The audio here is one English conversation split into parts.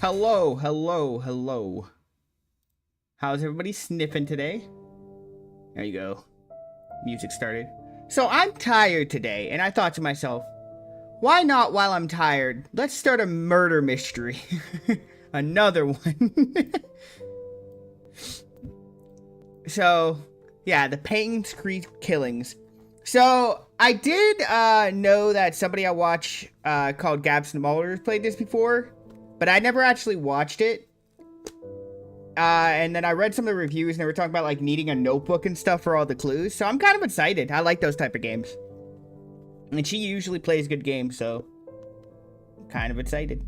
Hello, hello, hello. How's everybody sniffing today? There you go. Music started. So I'm tired today, and I thought to myself, why not while I'm tired? Let's start a murder mystery. Another one. So, yeah, the Payne's Creek killings. So, I did know that somebody I watch called Gabs Muller played this before, but I never actually watched it. And then I read some of the reviews, and they were talking about, like, needing a notebook and stuff for all the clues. So I'm kind of excited. I like those type of games. And she usually plays good games, so I'm kind of excited.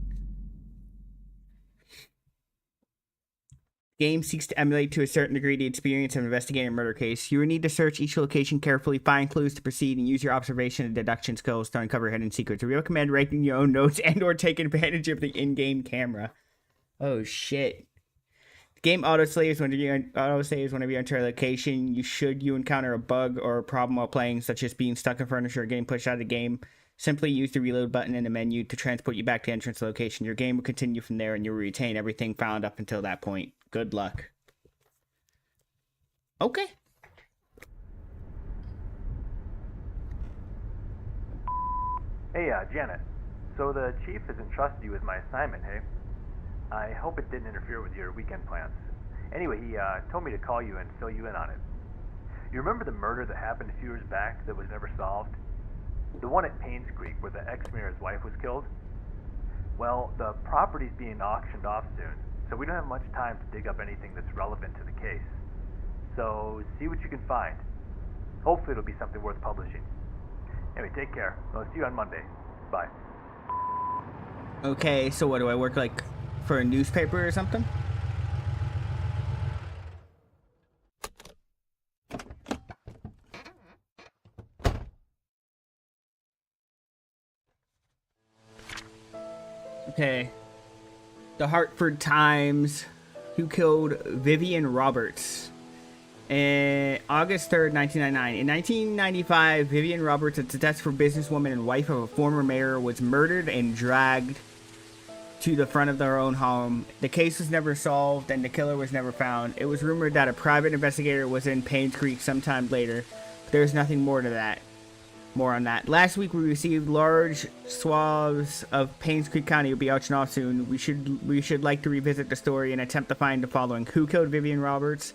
Game seeks to emulate to a certain degree the experience of investigating a murder case. You will need to search each location carefully, find clues to proceed, and use your observation and deduction skills to uncover hidden secrets. We recommend writing your own notes and or taking advantage of the in-game camera. Oh, shit. Game autosaves whenever you enter a location. You encounter a bug or a problem while playing, such as being stuck in furniture or getting pushed out of the game. Simply use the reload button in the menu to transport you back to the entrance location. Your game will continue from there, and you'll retain everything found up until that point. Good luck. Okay. Hey, Janet. So the chief has entrusted you with my assignment, hey? I hope it didn't interfere with your weekend plans. Anyway, he told me to call you and fill you in on it. You remember the murder that happened a few years back that was never solved? The one at Payne's Creek where the ex-mayor's wife was killed? Well, the property's being auctioned off soon, so we don't have much time to dig up anything that's relevant to the case. So, see what you can find. Hopefully it'll be something worth publishing. Anyway, take care. I'll see you on Monday. Bye. Okay, so what, do I work, like, for a newspaper or something? Okay. The Hartford Times. Who killed Vivian Roberts? August 3rd, 1999. In 1995, Vivian Roberts, a successful businesswoman and wife of a former mayor, was murdered and dragged to the front of their own home. The case was never solved, and the killer was never found. It was rumored that a private investigator was in Payne's Creek sometime later. But there's nothing more to that. More on that. Last week, we received large swaths of Payne's Creek County will be auctioned off soon. We should like to revisit the story and attempt to find the following: who killed Vivian Roberts?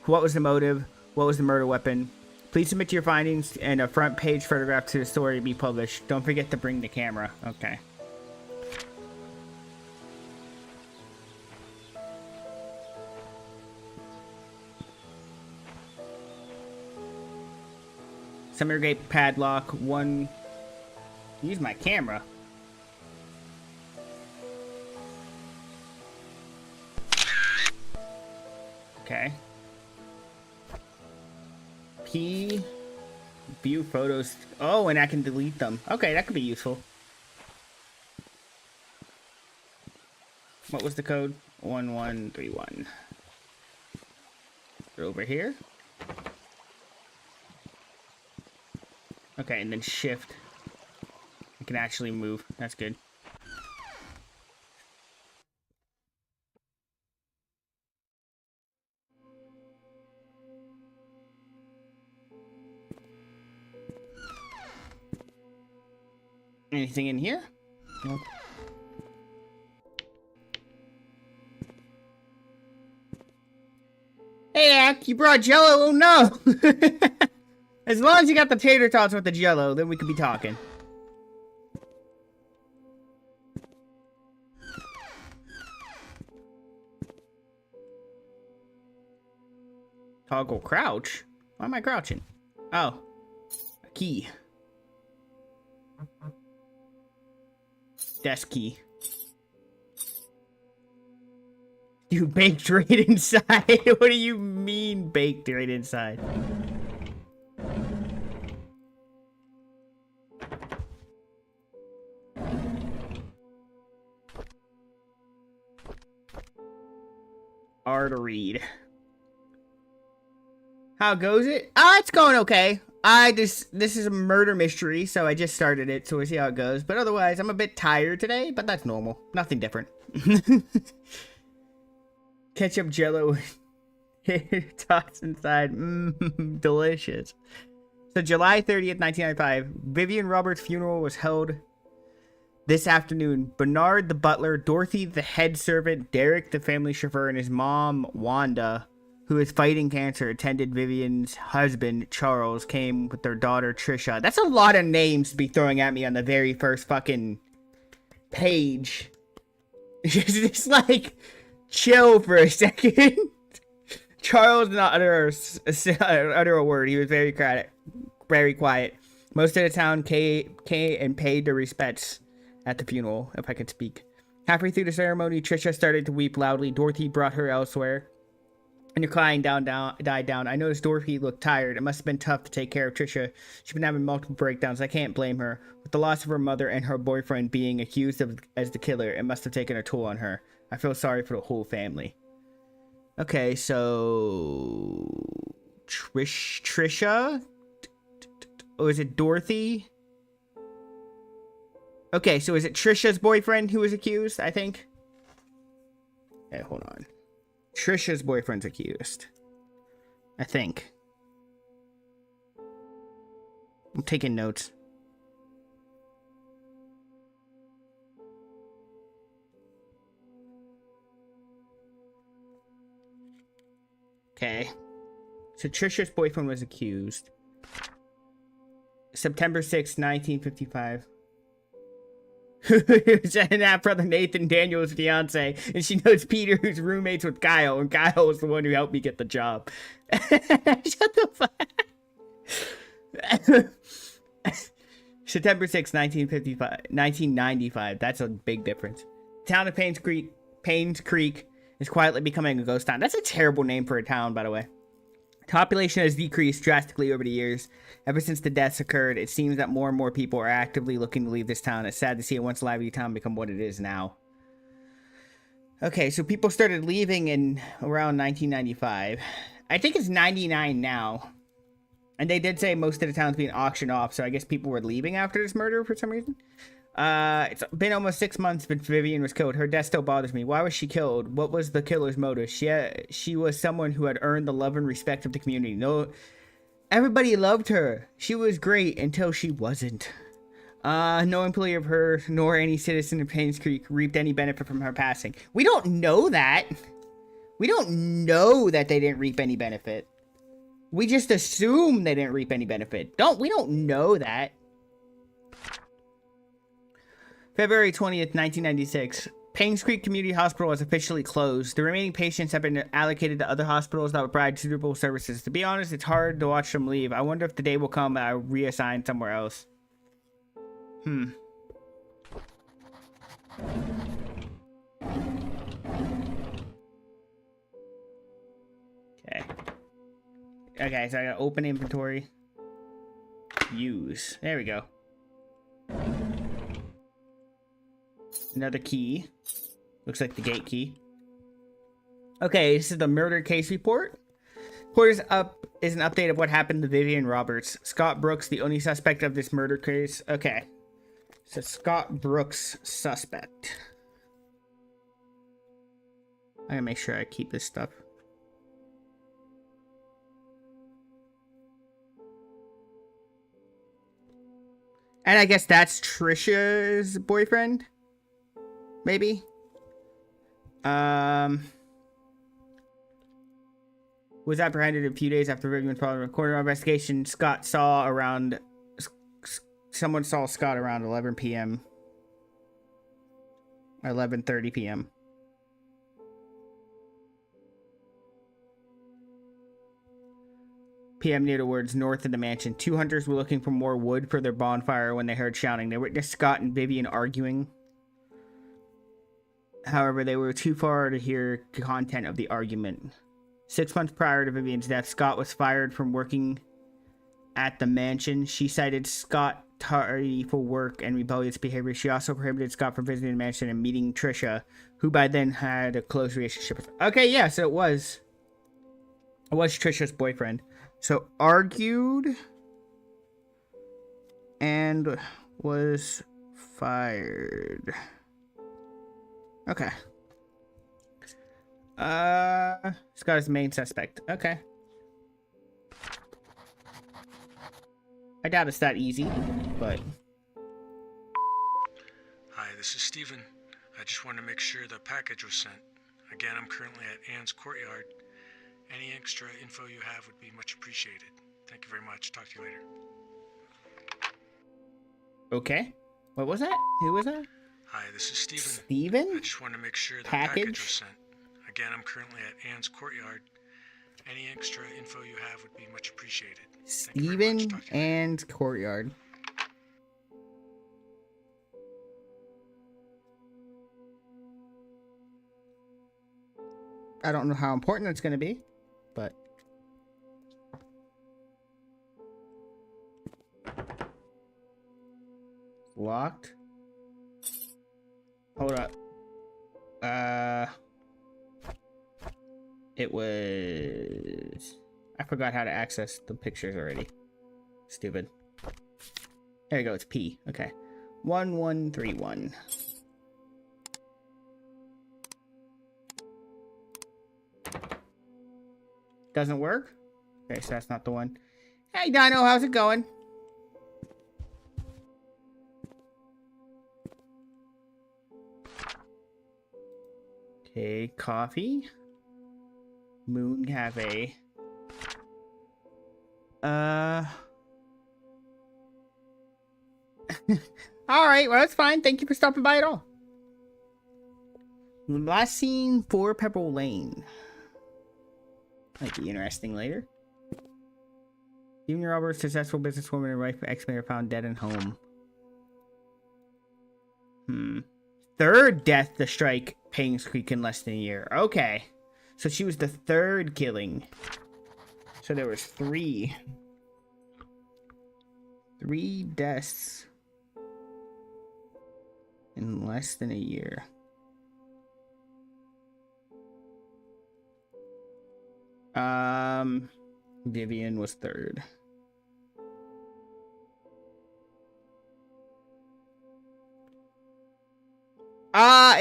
What was the motive? What was the murder weapon? Please submit your findings and a front page photograph to the story to be published. Don't forget to bring the camera. Okay. Summer gate padlock. One. Use my camera. Okay. P. View photos. Oh, and I can delete them. Okay, that could be useful. What was the code? 1131. They're over here. Okay, and then shift. I can actually move. That's good. Anything in here? Nope. Hey, Ak, you brought Jello? Oh no! As long as you got the tater tots with the Jello, then we could be talking. Toggle crouch? Why am I crouching? Oh. A key. Desk key. You baked right inside? What do you mean baked right inside? R to read. How goes it? Ah, it's going okay. This is a murder mystery, so I just started it, so we'll see how it goes. But otherwise, I'm a bit tired today, but that's normal. Nothing different. Ketchup Jello tossed inside. Delicious. So July 30th, 1995, Vivian Roberts' funeral was held this afternoon. Bernard the butler, Dorothy the head servant, Derek the family chauffeur, and his mom, Wanda, who is fighting cancer, attended. Vivian's husband, Charles, came with their daughter, Trisha. That's a lot of names to be throwing at me on the very first fucking page. Just like, chill for a second. Charles did not utter a word. He was very quiet. Most of the town came and paid their respects at the funeral, if I could speak. Halfway through the ceremony, Trisha started to weep loudly. Dorothy brought her elsewhere, and her crying died down. I noticed Dorothy looked tired. It must have been tough to take care of Trisha. She's been having multiple breakdowns. I can't blame her. With the loss of her mother and her boyfriend being accused as the killer, it must have taken a toll on her. I feel sorry for the whole family. Okay, so Trisha? Or is it Dorothy? Okay, so is it Trisha's boyfriend who was accused, I think? Okay, hold on. Trisha's boyfriend's accused. I think. I'm taking notes. Okay. So Trisha's boyfriend was accused. September 6th, 1955. And that brother Nathan Daniel's fiance, and she knows Peter, who's roommates with Kyle, and Kyle was the one who helped me get the job. Shut the fuck. September 6th, 1995. That's a big difference. Town of Paynes Creek is quietly becoming a ghost town. That's a terrible name for a town, by the way. Population has decreased drastically over the years. Ever since the deaths occurred, it seems that more and more people are actively looking to leave this town. It's sad to see a once lively town become what it is now. Okay, so people started leaving in around 1995. I think it's 99 now. And they did say most of the town's being auctioned off, so I guess people were leaving after this murder for some reason. It's been almost 6 months since Vivian was killed. Her death still bothers me. Why was she killed? What was the killer's motive? She was someone who had earned the love and respect of the community. No, everybody loved her. She was great until she wasn't. No employee of hers nor any citizen of Paynes Creek reaped any benefit from her passing. We don't know that. We don't know that they didn't reap any benefit. We just assume they didn't reap any benefit. We don't know that. February 20th, 1996. Paynes Creek Community Hospital is officially closed. The remaining patients have been allocated to other hospitals that would provide suitable services. To be honest, it's hard to watch them leave. I wonder if the day will come that I reassign somewhere else. Okay, so I gotta open inventory. Use. There we go. Another key. Looks like the gate key. Okay, this is the murder case report. Report is an update of what happened to Vivian Roberts. Scott Brooks, the only suspect of this murder case. Okay. So Scott Brooks, suspect. I gotta make sure I keep this stuff. And I guess that's Trisha's boyfriend? Maybe? Was apprehended a few days after Vivian's problem. According to our investigation, someone saw Scott around 11 p.m. 11:30 p.m. near the woods north of the mansion. Two hunters were looking for more wood for their bonfire when they heard shouting. They witnessed Scott and Vivian arguing. However, they were too far to hear the content of the argument. 6 months prior to Vivian's death, Scott was fired from working at the mansion. She cited Scott tardy for work and rebellious behavior. She also prohibited Scott from visiting the mansion and meeting Trisha, who by then had a close relationship with her. Okay, yeah, so it was Trisha's boyfriend. So argued and was fired. Okay. Scott is the main suspect. Okay. I doubt it's that easy, but... Hi, this is Steven. I just wanted to make sure the package was sent. Again, I'm currently at Anne's courtyard. Any extra info you have would be much appreciated. Thank you very much. Talk to you later. Okay. What was that? Who was that? Hi, this is Steven. Steven? I just wanted to make sure the package was sent. Again, I'm currently at Anne's courtyard. Any extra info you have would be much appreciated. Steven and courtyard. I don't know how important it's going to be, but... Locked. Hold up. It was... I forgot how to access the pictures already. Stupid. There you go, it's P. Okay. 1131. Doesn't work? Okay, so that's not the one. Hey, Dino, how's it going? Okay, coffee. Moon Cafe. Alright, well, that's fine. Thank you for stopping by at all. Last seen 4 Pebble Lane. Might be interesting later. Stephen Roberts, successful businesswoman and wife of ex-mayor found dead at home. Third death to strike Paynes Creek in less than a year. Okay. So she was the third killing. So there was 3. 3 deaths in less than a year. Vivian was 3rd.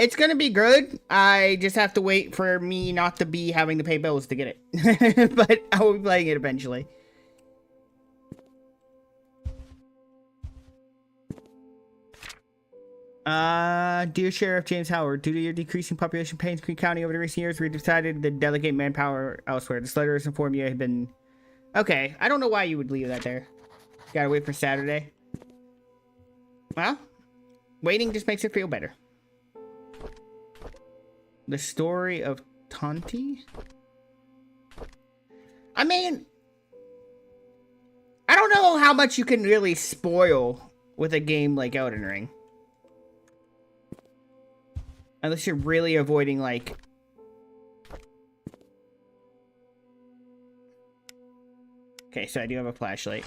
It's gonna be good. I just have to wait for me not to be having to pay bills to get it. But I will be playing it eventually. Dear Sheriff James Howard, due to your decreasing population in Paynes Creek County over the recent years, we decided to delegate manpower elsewhere. This letter is informed you had been... Okay, I don't know why you would leave that there. Gotta wait for Saturday. Well, waiting just makes it feel better. The story of Tonti? I mean... I don't know how much you can really spoil with a game like Elden Ring. Unless you're really avoiding, like... Okay, so I do have a flashlight.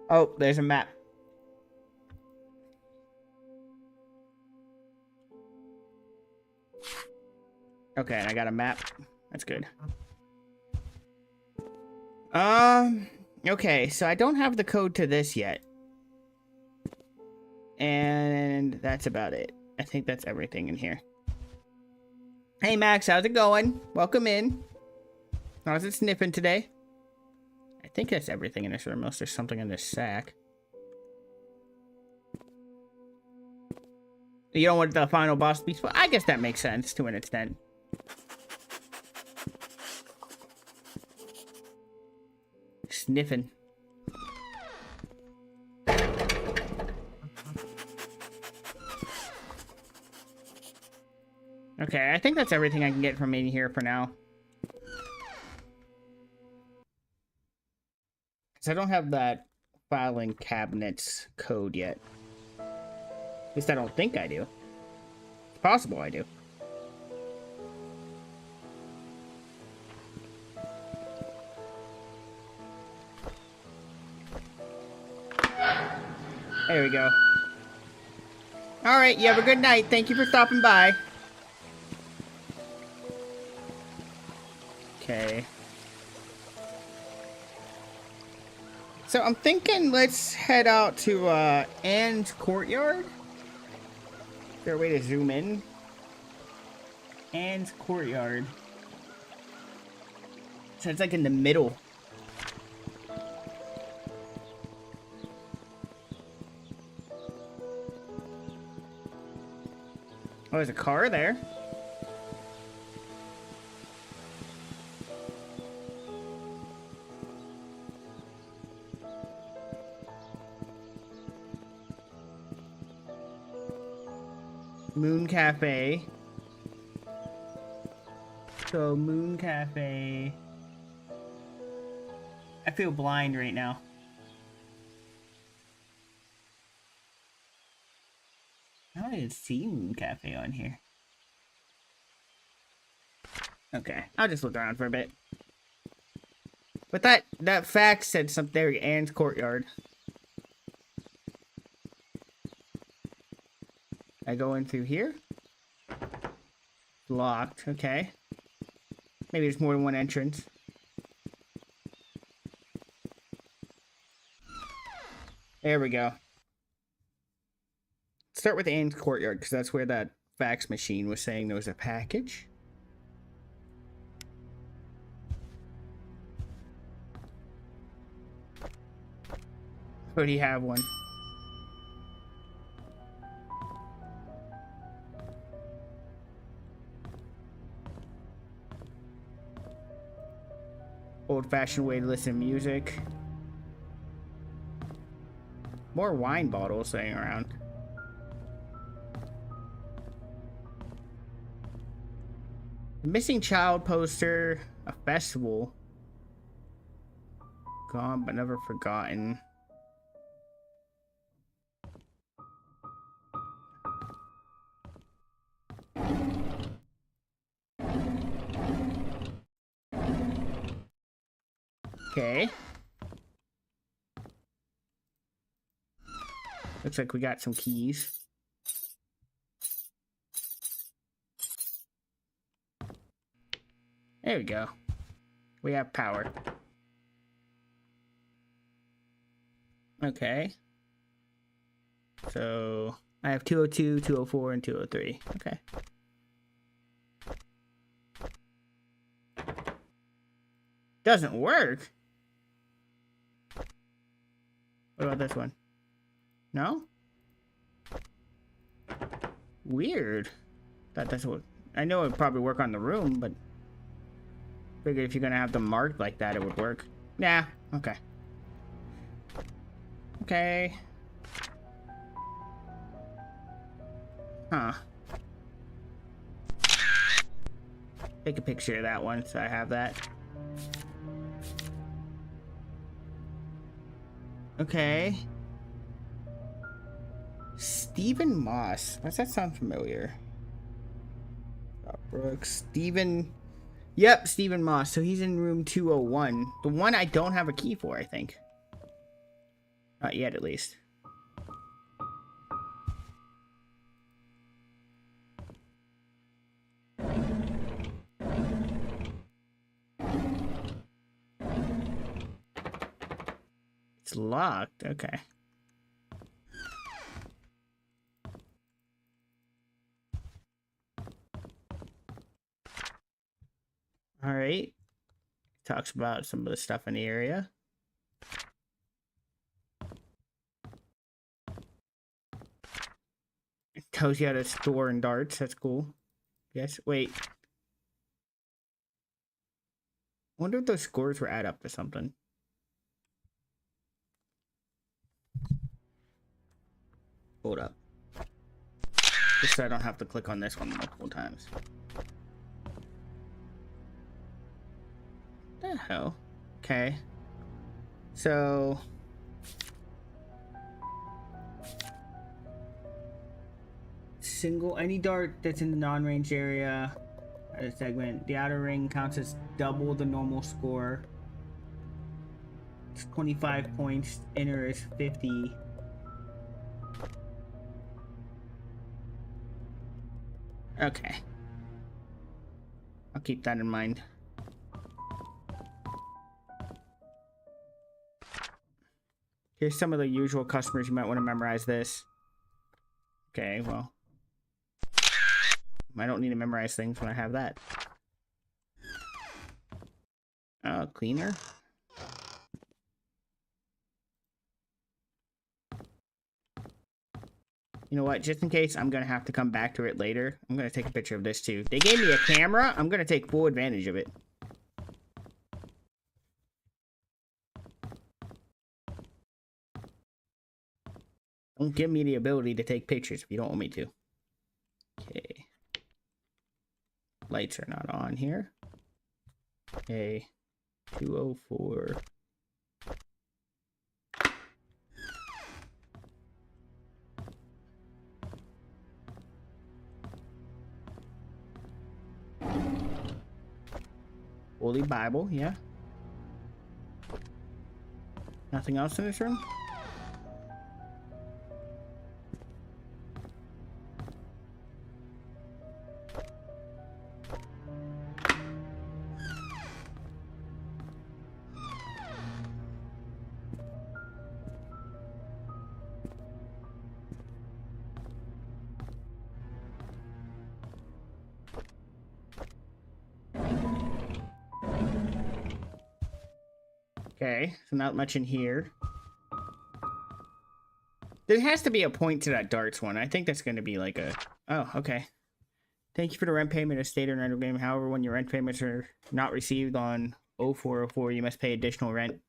Oh, there's a map. Okay, and I got a map. That's good. Okay, so I don't have the code to this yet. And that's about it. I think that's everything in here. Hey Max, how's it going? Welcome in. How's it sniffing today? I think that's everything in this room, unless there's something in this sack. You don't want the final boss beast, but I guess that makes sense to an extent. Sniffing. Okay, I think that's everything I can get from in here for now. Because I don't have that filing cabinets code yet. At least I don't think I do. It's possible I do. There we go. Alright, you have a good night. Thank you for stopping by. Okay. So I'm thinking let's head out to Anne's courtyard. Is there a way to zoom in? Anne's courtyard. So it's like in the middle. Oh, there's a car there. Moon Cafe. So, Moon Cafe. I feel blind right now. I don't even see Moon Cafe on here. Okay, I'll just look around for a bit. But that fax said something there, Anne's courtyard. I go in through here. Locked, okay. Maybe there's more than one entrance. There we go. Start with Anne's courtyard, because that's where that fax machine was saying there was a package. Already have one. Old-fashioned way to listen to music. More wine bottles sitting around. The missing child poster. A festival. Gone but never forgotten. Okay. Looks like we got some keys. There we go. We have power. Okay. So, I have 202, 204, and 203. Okay. Doesn't work. What about this one? No? Weird. That's what I know it'd probably work on the room, but figured if you're gonna have them marked like that, it would work. Yeah, okay. Okay. Huh. Take a picture of that one so I have that. Okay. Stephen Moss. Does that sound familiar? Brooks. Stephen. Yep, Stephen Moss. So he's in room 201. The one I don't have a key for, I think. Not yet, at least. It's locked. Okay. All right. Talks about some of the stuff in the area. It tells you how to store in darts. That's cool. Yes. Wait. Wonder if those scores were add up to something. Hold up. Just so I don't have to click on this one multiple times. The hell? Okay. So any dart that's in the non-range area at a segment, the outer ring counts as double the normal score. It's 25 points, inner is 50. Okay. I'll keep that in mind. Here's some of the usual customers. You might want to memorize this. Okay, well. I don't need to memorize things when I have that. Oh, cleaner. You know what? Just in case I'm going to have to come back to it later, I'm going to take a picture of this too. They gave me a camera. I'm going to take full advantage of it. Don't give me the ability to take pictures if you don't want me to. Okay. Lights are not on here. Okay. 204. Holy Bible, yeah. Nothing else in this room? Okay, so not much in here. There has to be a point to that darts one. I think that's going to be like a... Oh, okay. Thank you for the rent payment as stated in rental game. However, when your rent payments are not received on 0404, you must pay additional rent.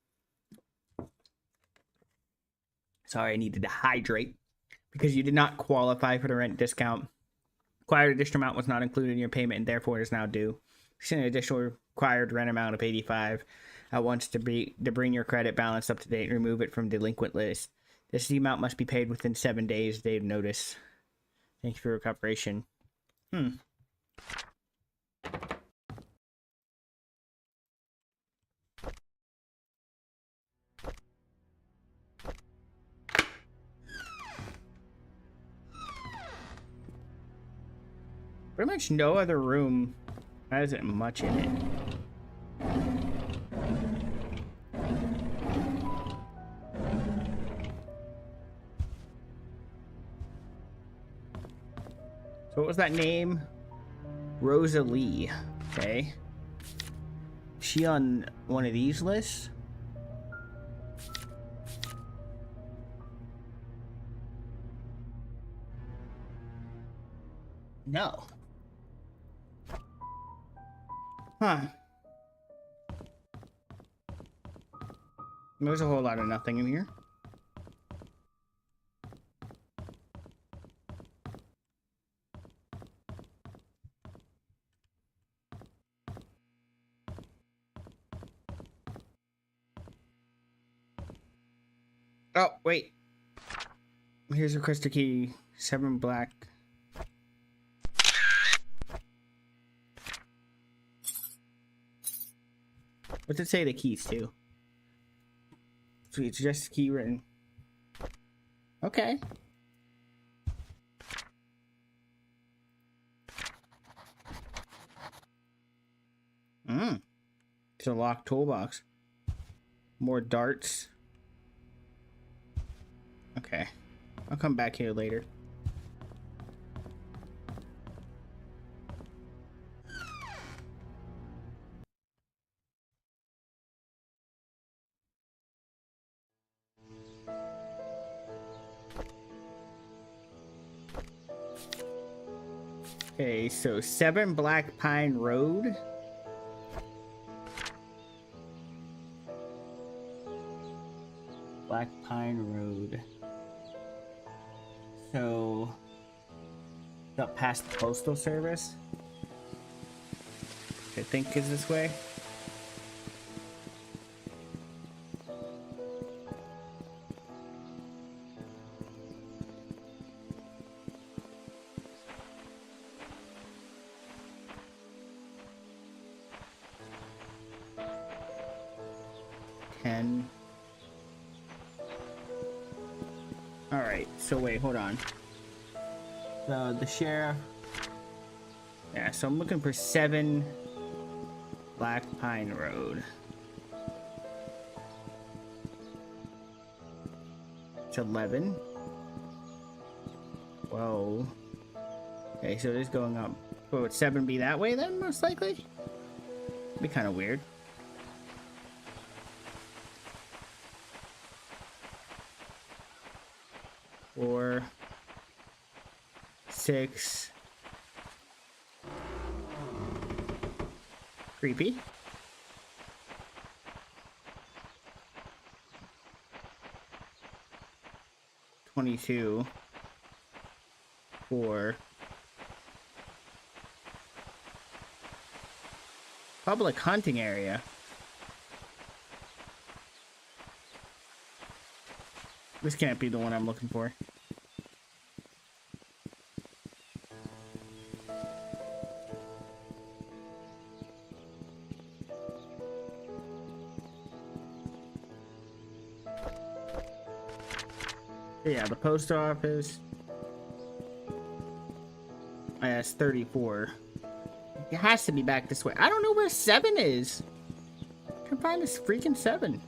Sorry, I needed to hydrate. Because you did not qualify for the rent discount. Required additional amount was not included in your payment and therefore is now due. Send an additional required rent amount of $85 at once to bring your credit balance up to date and remove it from delinquent list. This amount must be paid within 7 days date of notice. Thank you for your cooperation. Pretty much no other room has much in it. So what was that name? Rosalie. Okay. Is she on one of these lists? No. Huh. There's a whole lot of nothing in here. Oh, wait. Here's your crystal key. 7 black. What's it say the keys to? So it's just key written. Okay. It's a locked toolbox. More darts. Okay. I'll come back here later. Okay, so 7 Black Pine Road. Black Pine Road. So, up past the postal service. I think is this way. Alright, so wait, hold on. So the sheriff. Yeah, so I'm looking for 7 Black Pine Road. It's 11. Whoa. Okay, so it is going up. Oh, would 7 be that way then, most likely? Be kind of weird. Four, 6. Creepy. $22. 4. Public hunting area. This can't be the one I'm looking for. Yeah, the post office. It's 34. It has to be back this way. I don't know where 7 is. I can find this freaking 7.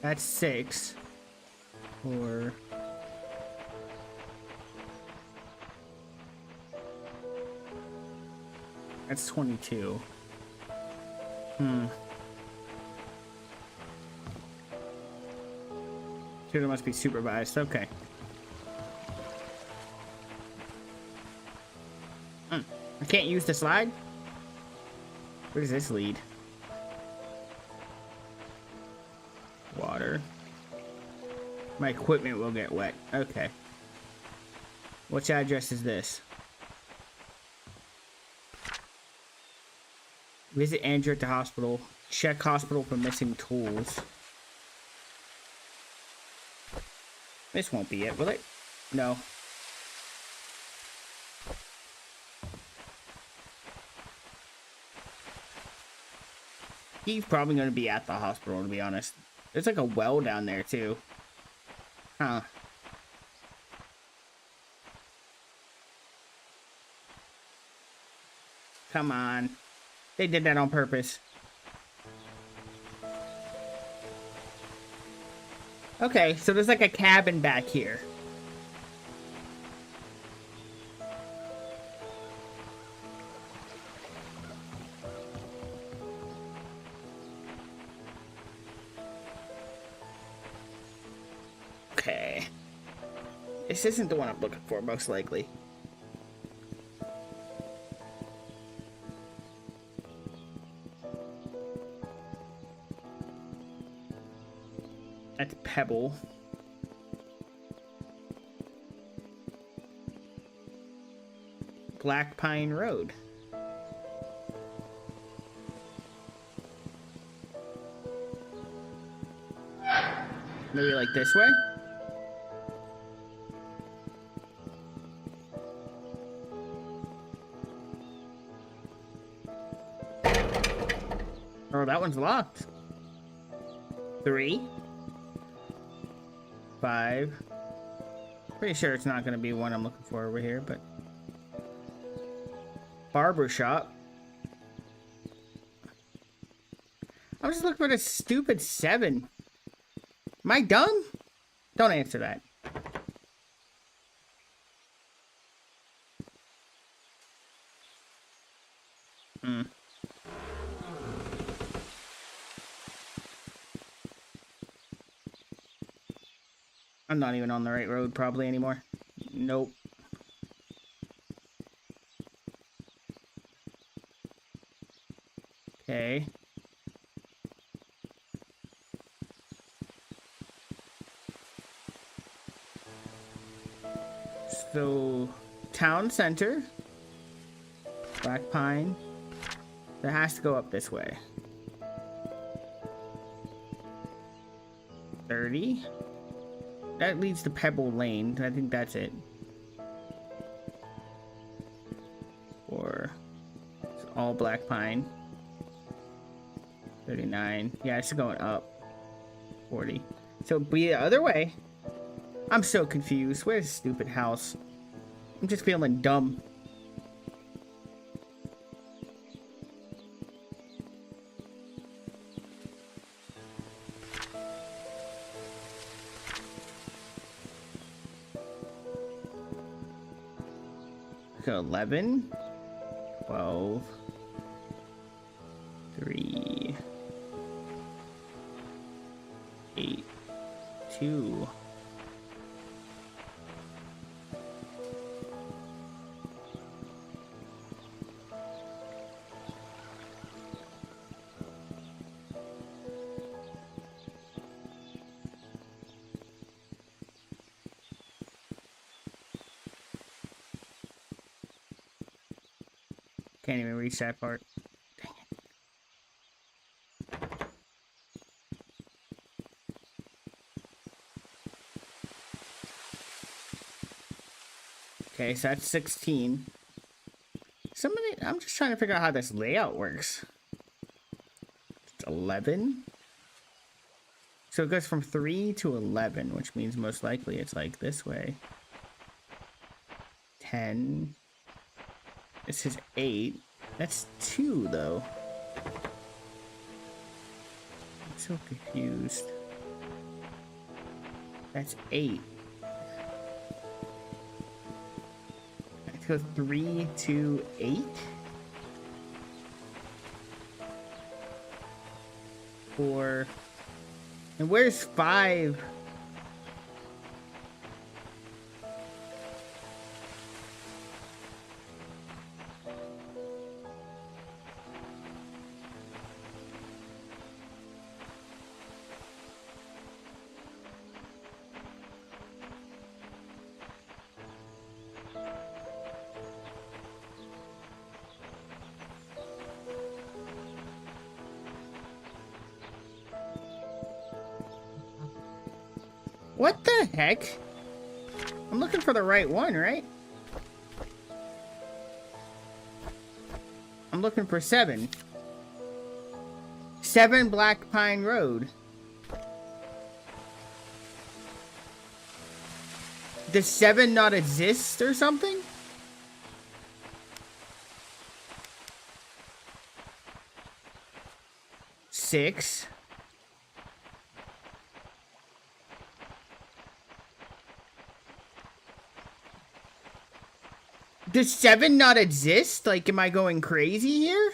That's 6. 4. That's 22. Shooter must be supervised. Okay. I can't use the slide? Where does this lead? Water. My equipment will get wet. Okay. Which address is this? Visit Andrew at the hospital. Check hospital for missing tools. This won't be it, will it? No. He's probably going to be at the hospital, to be honest. There's like a well down there, too. Huh. Come on. They did that on purpose. Okay, so there's like a cabin back here. Okay. This isn't the one I'm looking for, most likely. That's Pebble. Black Pine Road. Maybe like this way? Oh, that one's locked. 3. 5. Pretty sure it's not going to be one I'm looking for over here, but... Barber shop. I'm just looking for this stupid 7. Am I dumb? Don't answer that. I'm not even on the right road probably anymore. Nope. Okay. So, town center. Black Pine. That has to go up this way. 30. That leads to Pebble Lane. I think that's it. Or it's all Black Pine. 39. Yeah, it's going up. 40. So be the other way. I'm so confused. Where's the stupid house? I'm just feeling dumb. So 11, 12, 3, 8, 2. Can't even reach that part. Dang it. Okay, so that's 16. I'm just trying to figure out how this layout works. It's 11. So it goes from 3 to 11, which means most likely it's like this way. 10. This is 8. That's 2, though. I'm so confused. That's 8. Let's go 3 to 8. 4. And where's 5? What the heck? I'm looking for the right one, right? I'm looking for 7. 7 Black Pine Road. Does 7 not exist or something? Six. Does 7 not exist? Like, am I going crazy here?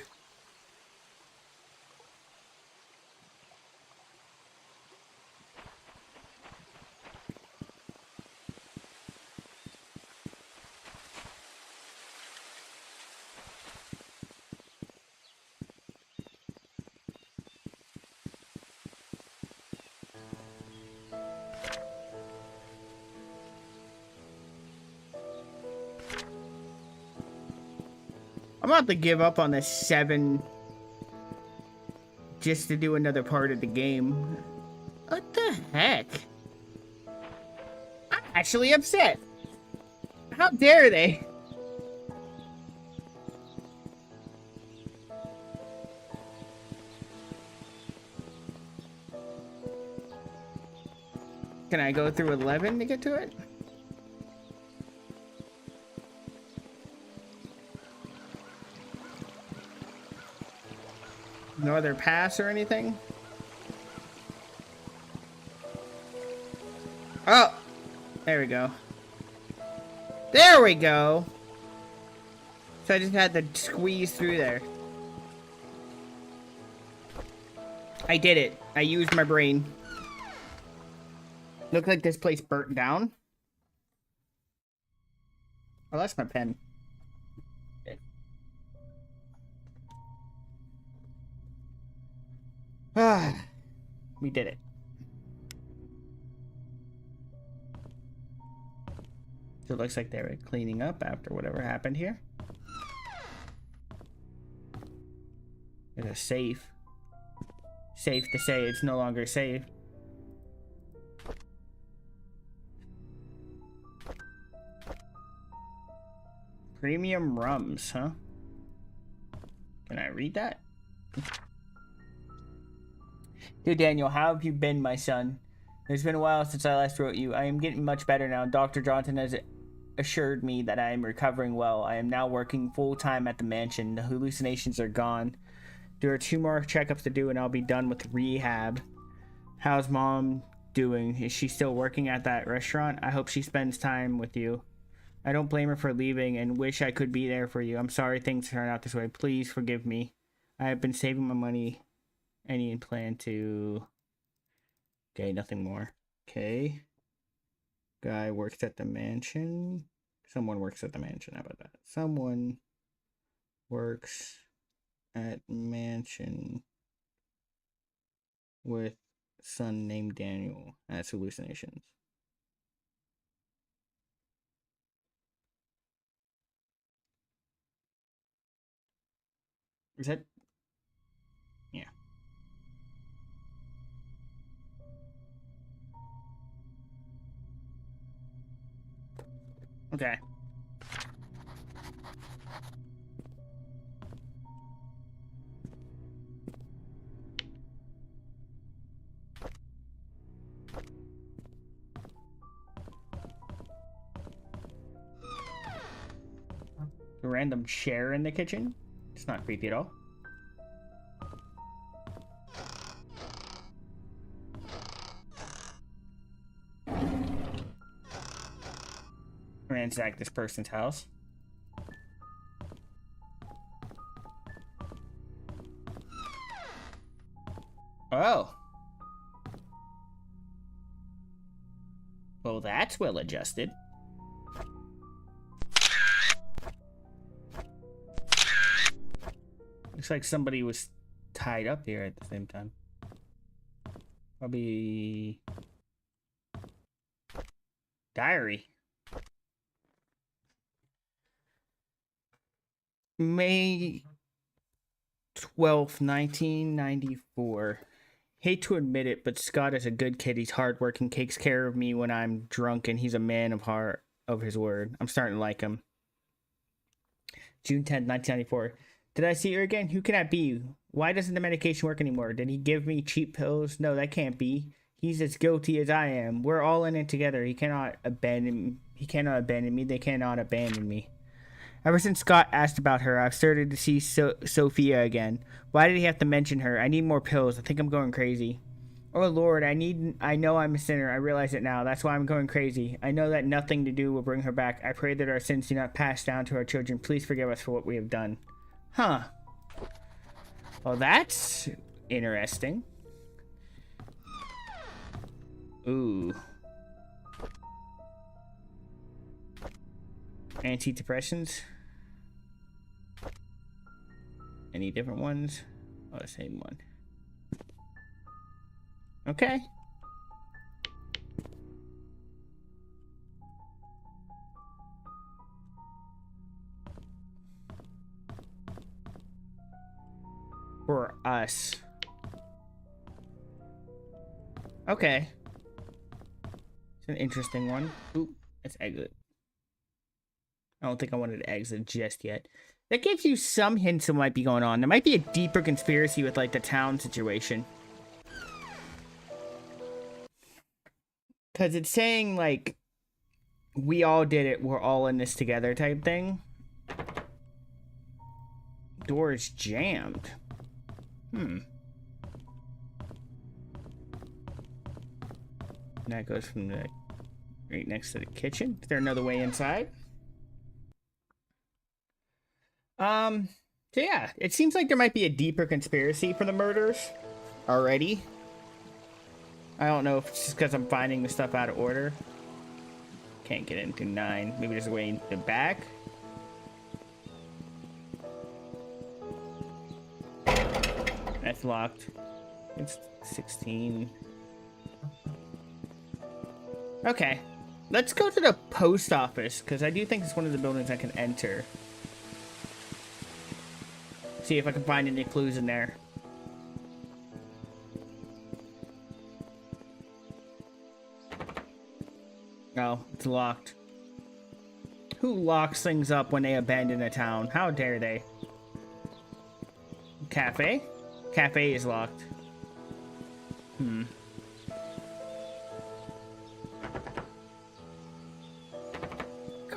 I'm about to give up on this 7 just to do another part of the game. What the heck? I'm actually upset. How dare they? Can I go through 11 to get to it? No other pass or anything? Oh! There we go. There we go! So I just had to squeeze through there. I did it. I used my brain. Look like this place burnt down. Oh, that's my pen. Ah, we did it. So it looks like they were cleaning up after whatever happened here. There's a safe. Safe to say it's no longer safe. Premium rums, huh? Can I read that? Dear Daniel, how have you been, my son? It's been a while since I last wrote you. I am getting much better now. Dr. Johnson has assured me that I am recovering well. I am now working full-time at the mansion. The hallucinations are gone. There are 2 more checkups to do and I'll be done with rehab. How's Mom doing? Is she still working at that restaurant? I hope she spends time with you. I don't blame her for leaving and wish I could be there for you. I'm sorry things turned out this way. Please forgive me. I have been saving my money. Any plan to... Okay, nothing more. Okay. Guy works at the mansion. Someone works at the mansion. How about that? Someone works at mansion with son named Daniel. That's hallucinations. Is that... Yeah. Okay. A random chair in the kitchen? It's not creepy at all. Ransack this person's house. Oh. Well, that's well adjusted. Looks like somebody was tied up here at the same time. Probably... Diary. May 12th, 1994. Hate to admit it, but Scott is a good kid. He's hardworking, takes care of me when I'm drunk, and he's a man of heart of his word. I'm starting to like him. June 10th, 1994. Did I see her again? Who can that be? Why doesn't the medication work anymore? Did he give me cheap pills? No, that can't be. He's as guilty as I am. We're all in it together. He cannot abandon me. They cannot abandon me. Ever since Scott asked about her, I've started to see Sophia again. Why did he have to mention her? I need more pills. I think I'm going crazy. Oh Lord, I know I'm a sinner. I realize it now. That's why I'm going crazy. I know that nothing to do will bring her back. I pray that our sins do not pass down to our children. Please forgive us for what we have done. Huh. Well, that's interesting. Ooh. Antidepressants. Any different ones? Oh, the same one. Okay. For us. Okay. It's an interesting one. Ooh, let's exit. I don't think I wanted to exit just yet. That gives you some hints of what might be going on. There might be a deeper conspiracy with, like, the town situation. Because it's saying, like, we all did it, we're all in this together type thing. Door is jammed. And that goes from the right next to the kitchen. Is there another way inside? So yeah, it seems like there might be a deeper conspiracy for the murders already. I don't know if it's just because I'm finding the stuff out of order. Can't get into 9. Maybe there's a way in the back. That's locked. It's 16. Okay. Let's go to the post office, because I do think it's one of the buildings I can enter. See if I can find any clues in there. Oh, it's locked. Who locks things up when they abandon a town? How dare they? Cafe? Cafe is locked.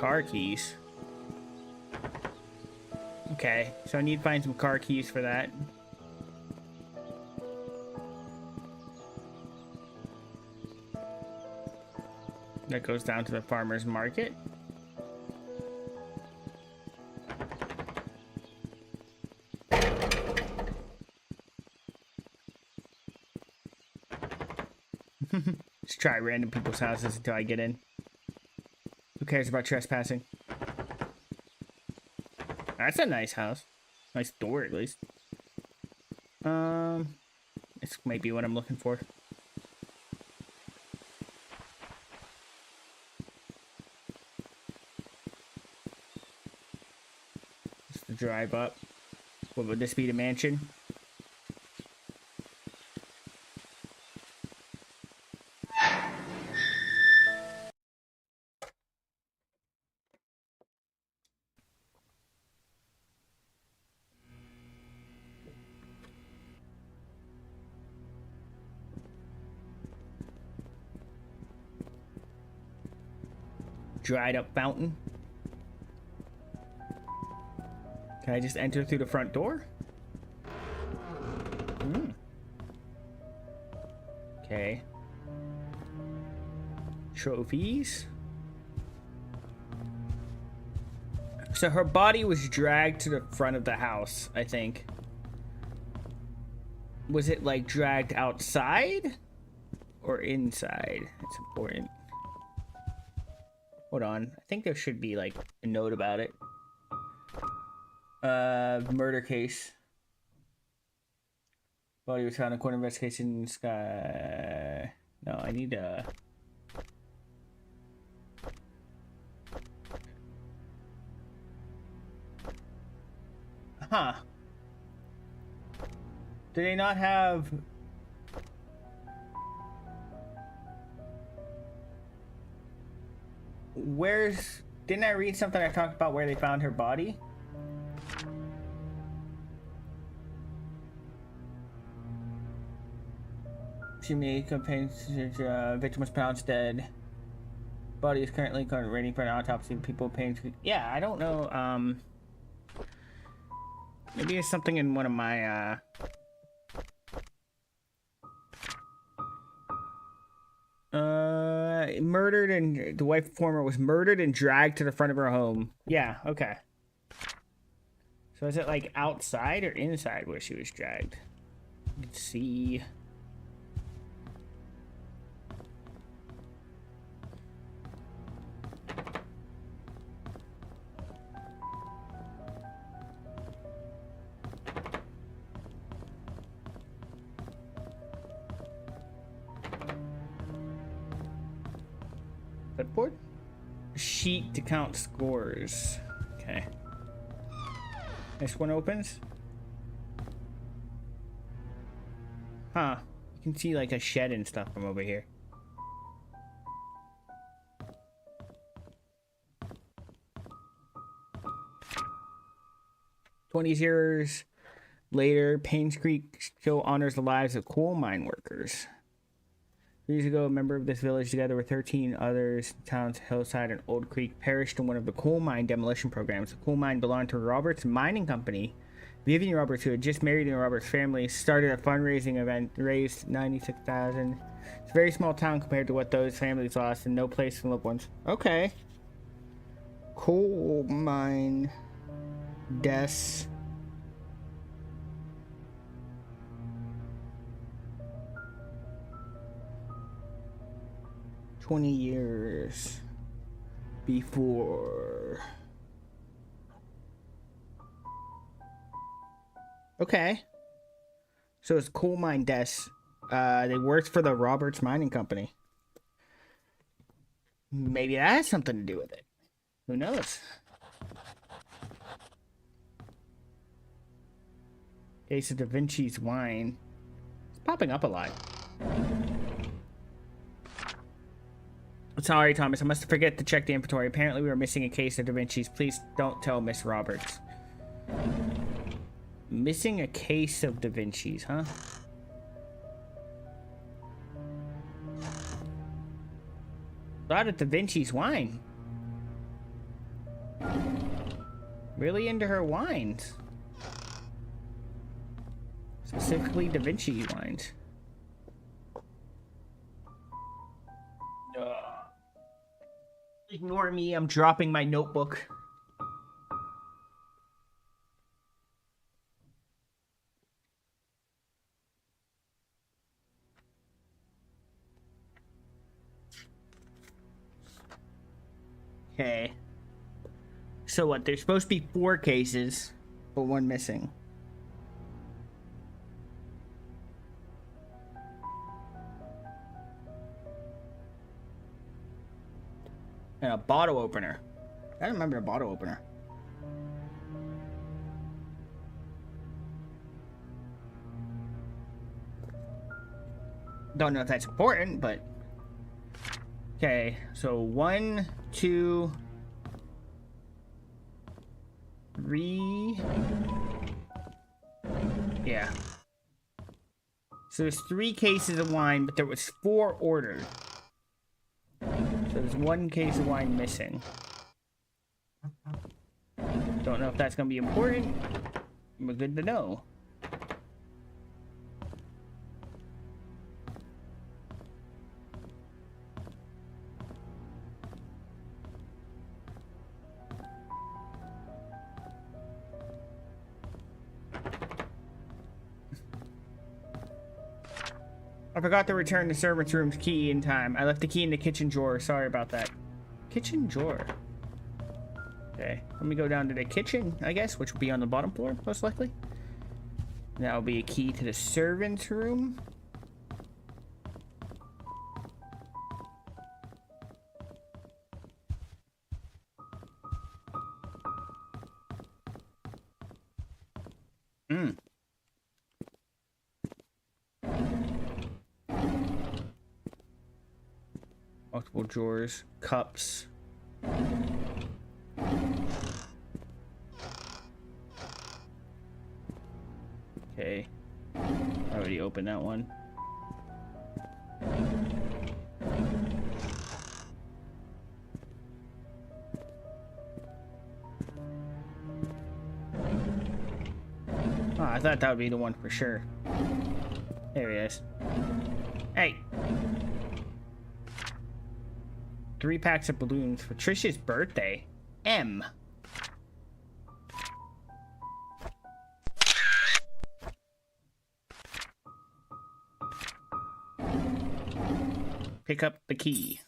car keys. Okay, so I need to find some car keys for that. That goes down to the farmer's market. Just try random people's houses until I get in. Who cares about trespassing? That's a nice house. Nice door, at least. This might be what I'm looking for. Just to drive up. What would this be, the mansion? Dried up fountain. Can I just enter through the front door? Okay. Trophies. So her body was dragged to the front of the house, I think. Was it like dragged outside or inside? It's important. Hold on. I think there should be like a note about it. Murder case. Body was found in court investigation. Sky. No, I need Huh. Do they not have... Where's... Didn't I read something I talked about where they found her body? She made complaints. Victim was pronounced dead. Body is currently waiting for an autopsy. People paying. Yeah, I don't know. Maybe it's something in one of my. Murdered and the wife former was murdered and dragged to the front of her home. Yeah. Okay. So is it like outside or inside where she was dragged? Let's see. Clipboard? Sheet to count scores. Okay. This one opens. Huh. You can see like a shed and stuff from over here. "20 years later, Paynes Creek still honors the lives of coal mine workers. 3 years ago, a member of this village, together with 13 others, towns Hillside and Old Creek, perished in one of the coal mine demolition programs. The coal mine belonged to Roberts Mining Company. Vivian Roberts, who had just married in Roberts' family, started a fundraising event, raised $96,000. It's a very small town compared to what those families lost, and no place for loved ones." Okay. Coal mine deaths. "20 years before." Okay. So it's coal mine deaths. They worked for the Roberts Mining Company. Maybe that has something to do with it. Who knows? Case of Da Vinci's wine. It's popping up a lot. "Sorry, Thomas. I must forget to check the inventory. Apparently, we were missing a case of Da Vinci's. Please don't tell Miss Roberts." Missing a case of Da Vinci's, huh? A lot of Da Vinci's wine. Really into her wines. Specifically Da Vinci wines. Ignore me, I'm dropping my notebook. Okay. So what, there's supposed to be 4 cases, but 1 missing. And a bottle opener. I remember a bottle opener. Don't know if that's important, but... Okay, so 1, 2, 3... Yeah. So there's 3 cases of wine, but there was 4 ordered. So there's 1 case of wine missing. Don't know if that's going to be important, but good to know. I forgot to return the servant's room's key in time. I left the key in the kitchen drawer. Sorry about that. Kitchen drawer. Okay, let me go down to the kitchen, I guess, which will be on the bottom floor, most likely. That'll be a key to the servant's room. Multiple drawers, cups. Okay. I already opened that one. Oh, I thought that would be the one for sure. There he is. Hey! 3 packs of balloons for Trish's birthday. M. Pick up the key.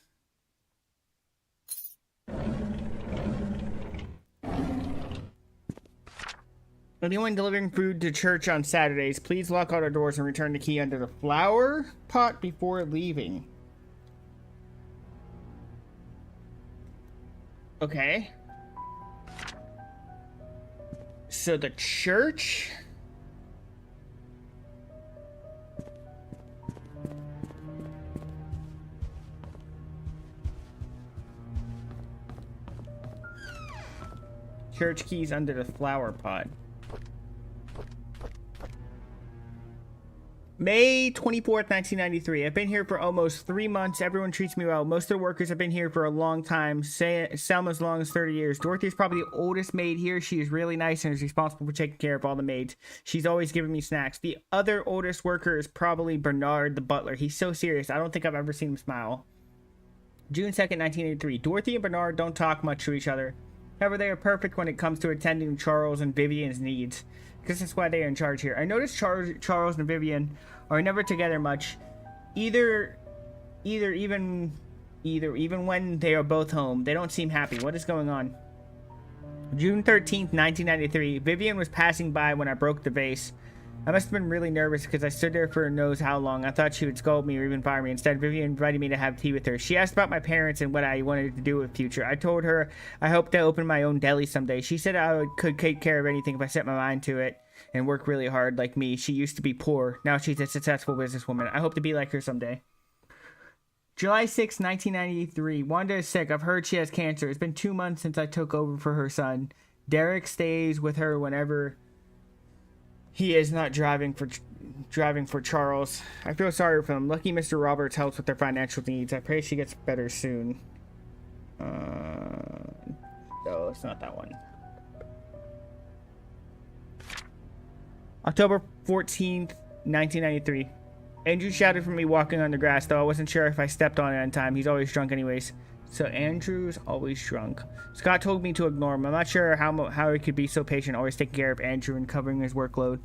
Anyone delivering food to church on Saturdays, please lock all our doors and return the key under the flower pot before leaving. Okay. So the church... Church keys under the flower pot. May 24th, 1993. I've been here for almost 3 months. Everyone treats me well. Most of the workers have been here for a long time. Some as long as 30 years. Dorothy is probably the oldest maid here. She is really nice and is responsible for taking care of all the maids. She's always giving me snacks. The other oldest worker is probably Bernard, the butler. He's so serious. I don't think I've ever seen him smile. June 2nd, 1983. Dorothy and Bernard don't talk much to each other. However, they are perfect when it comes to attending Charles and Vivian's needs. Because that's why they are in charge here. I noticed Charles and Vivian are never together much. Either even when they are both home. They don't seem happy. What is going on? June 13th, 1993. Vivian was passing by when I broke the vase. I must have been really nervous because I stood there for knows how long. I thought she would scold me or even fire me. Instead, Vivian invited me to have tea with her. She asked about my parents and what I wanted to do with future. I told her I hoped to open my own deli someday. She said could take care of anything if I set my mind to it and work really hard like me. She used to be poor. Now she's a successful businesswoman. I hope to be like her someday. July 6, 1993. Wanda is sick. I've heard she has cancer. It's been 2 months since I took over for her son. Derek stays with her whenever he is not driving for Charles. I feel sorry for him. Lucky Mr. Roberts helps with their financial needs. I pray she gets better soon. No, it's not that one. October 14th, 1993. Andrew shouted for me walking on the grass, though I wasn't sure if I stepped on it on time. He's always drunk anyways. So Andrew's always drunk. Scott told me to ignore him. I'm not sure how he could be so patient, always taking care of Andrew and covering his workload.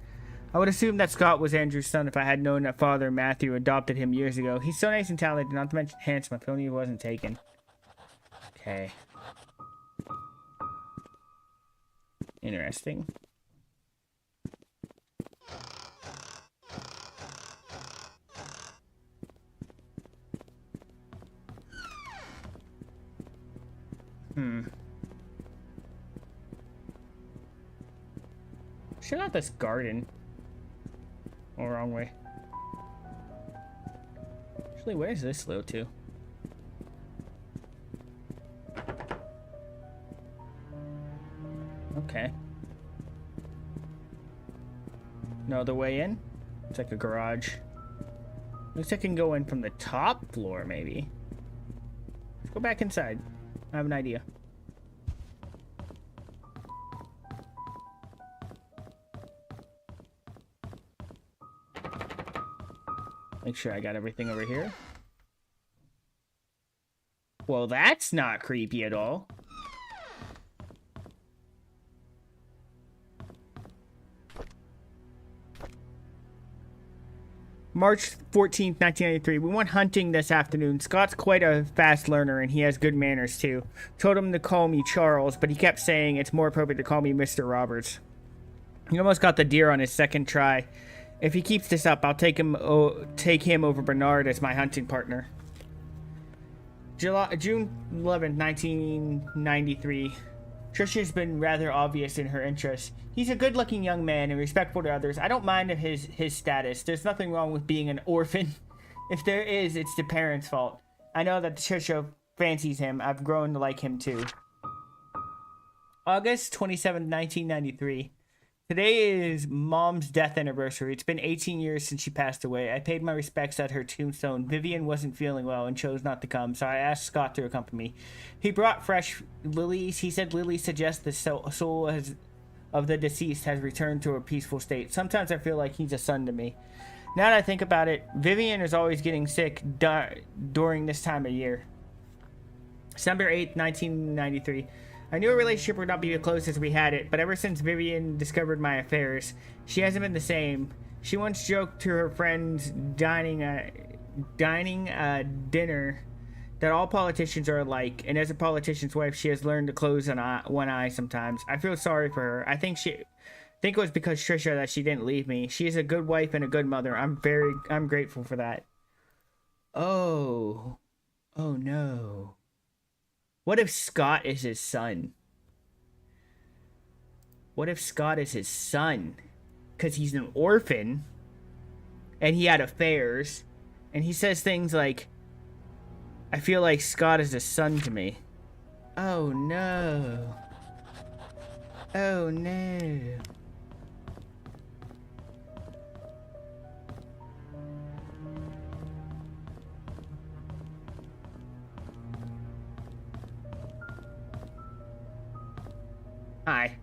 I would assume that Scott was Andrew's son if I had known that father Matthew adopted him years ago. He's so nice and talented, not to mention handsome. If only he wasn't taken. Okay. Interesting. Check out this garden. Oh, wrong way. Actually, where's this low to? Okay. No other way in? It's like a garage. Looks like I can go in from the top floor, maybe. Let's go back inside. I have an idea. Make sure I got everything over here. Well, that's not creepy at all. March 14th, 1993. We went hunting this afternoon. Scott's quite a fast learner, and he has good manners, too. Told him to call me Charles, but he kept saying it's more appropriate to call me Mr. Roberts. He almost got the deer on his second try. If he keeps this up, I'll take him over Bernard as my hunting partner. June 11th, 1993. Trisha's been rather obvious in her interest. He's a good-looking young man and respectful to others. I don't mind his status. There's nothing wrong with being an orphan. If there is, it's the parents' fault. I know that Trisha fancies him. I've grown to like him too. August 27th, 1993. Today is Mom's death anniversary. It's been 18 years since she passed away. I paid my respects at her tombstone. Vivian wasn't feeling well and chose not to come, so I asked Scott to accompany me. He brought fresh lilies. He said lilies suggest the soul of the deceased has returned to a peaceful state. Sometimes I feel like he's a son to me. Now that I think about it, Vivian is always getting sick during this time of year. December 8th, 1993. I knew a relationship would not be as close as we had it, but ever since Vivian discovered my affairs, she hasn't been the same. She once joked to her friends dining dinner that all politicians are alike, and as a politician's wife, she has learned to close one eye sometimes. I feel sorry for her. I think it was because Trisha that she didn't leave me. She is a good wife and a good mother. I'm grateful for that. Oh no. What if Scott is his son? What if Scott is his son? Because he's an orphan. And he had affairs. And he says things like, I feel like Scott is a son to me. Oh no. Oh no. Hi.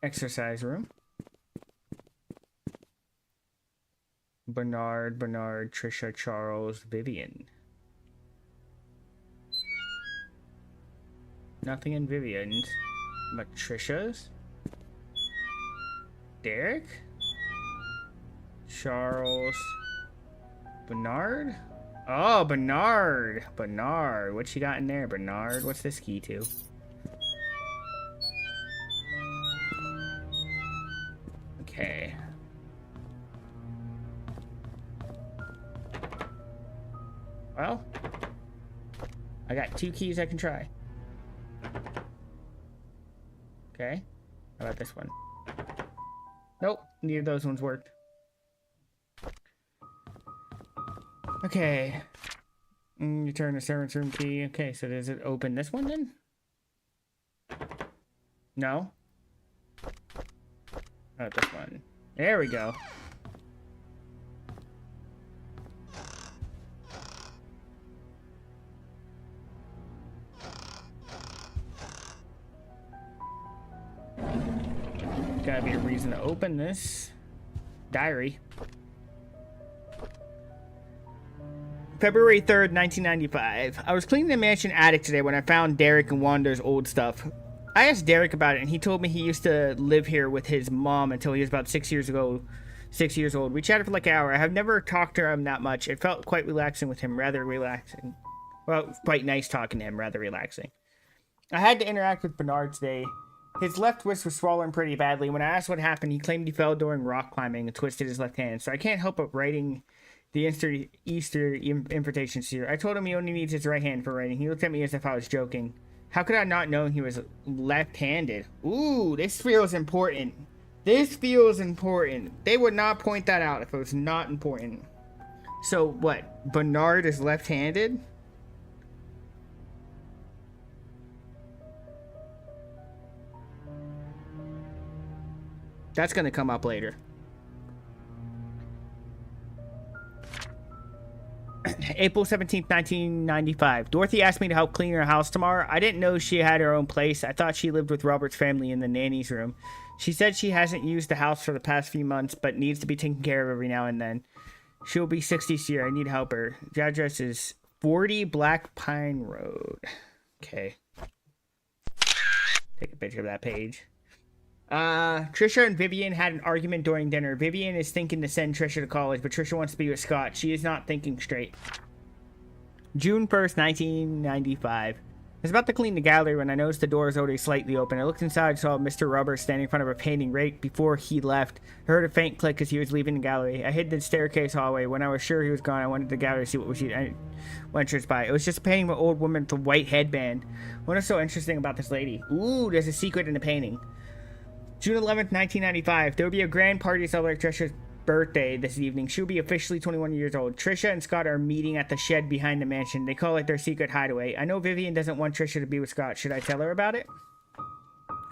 Exercise room. Bernard, Trisha, Charles, Vivian. Nothing in Vivian's, but Trisha's. Derek? Charles? Bernard? Oh, Bernard! Bernard. What you got in there, Bernard? What's this key to? Okay. Well, I got 2 keys I can try. Okay. How about this one? Nope, neither of those ones worked. Okay. Return the servant's room key. Okay, so does it open this one then? No? How about this one? There we go. Gotta be a reason to open this diary. February 3rd, 1995. I was cleaning the mansion attic today when I found Derek and Wanda's old stuff. I asked Derek about it, and he told me he used to live here with his mom until he was about 6 years old. We chatted for like an hour. I have never talked to him that much. It felt quite relaxing with him, rather relaxing. Well, quite nice talking to him, rather relaxing. I had to interact with Bernard today. His left wrist was swollen pretty badly. When I asked what happened, he claimed he fell during rock climbing and twisted his left hand. So I can't help but writing the Easter invitations here. I told him he only needs his right hand for writing. He looked at me as if I was joking. How could I not know he was left-handed? Ooh, this feels important. This feels important. They would not point that out if it was not important. So what? Bernard is left-handed? That's gonna come up later. April 17th, 1995. Dorothy asked me to help clean her house tomorrow. I didn't know she had her own place. I thought she lived with Robert's family in the nanny's room. She said she hasn't used the house for the past few months, but needs to be taken care of every now and then. She'll be 60 this year. I need help her. The address is 40 Black Pine Road. Okay. Take a picture of that page. Trisha and Vivian had an argument during dinner. Vivian is thinking to send Trisha to college, but Trisha wants to be with Scott. She is not thinking straight. June 1st, 1995. I was about to clean the gallery when I noticed the door is already slightly open. I looked inside and saw Mr. Roberts standing in front of a painting right before he left. I heard a faint click as he was leaving the gallery. I hid in the staircase hallway. When I was sure he was gone, I went to the gallery to see what was he went by. It was just a painting of an old woman with a white headband. What is so interesting about this lady? Ooh, there's a secret in the painting. June 11th, 1995. There will be a grand party to celebrate Trisha's birthday this evening. She'll be officially 21 years old. Trisha and Scott are meeting at the shed behind the mansion. They call it their secret hideaway. I know Vivian doesn't want Trisha to be with Scott. Should I tell her about it?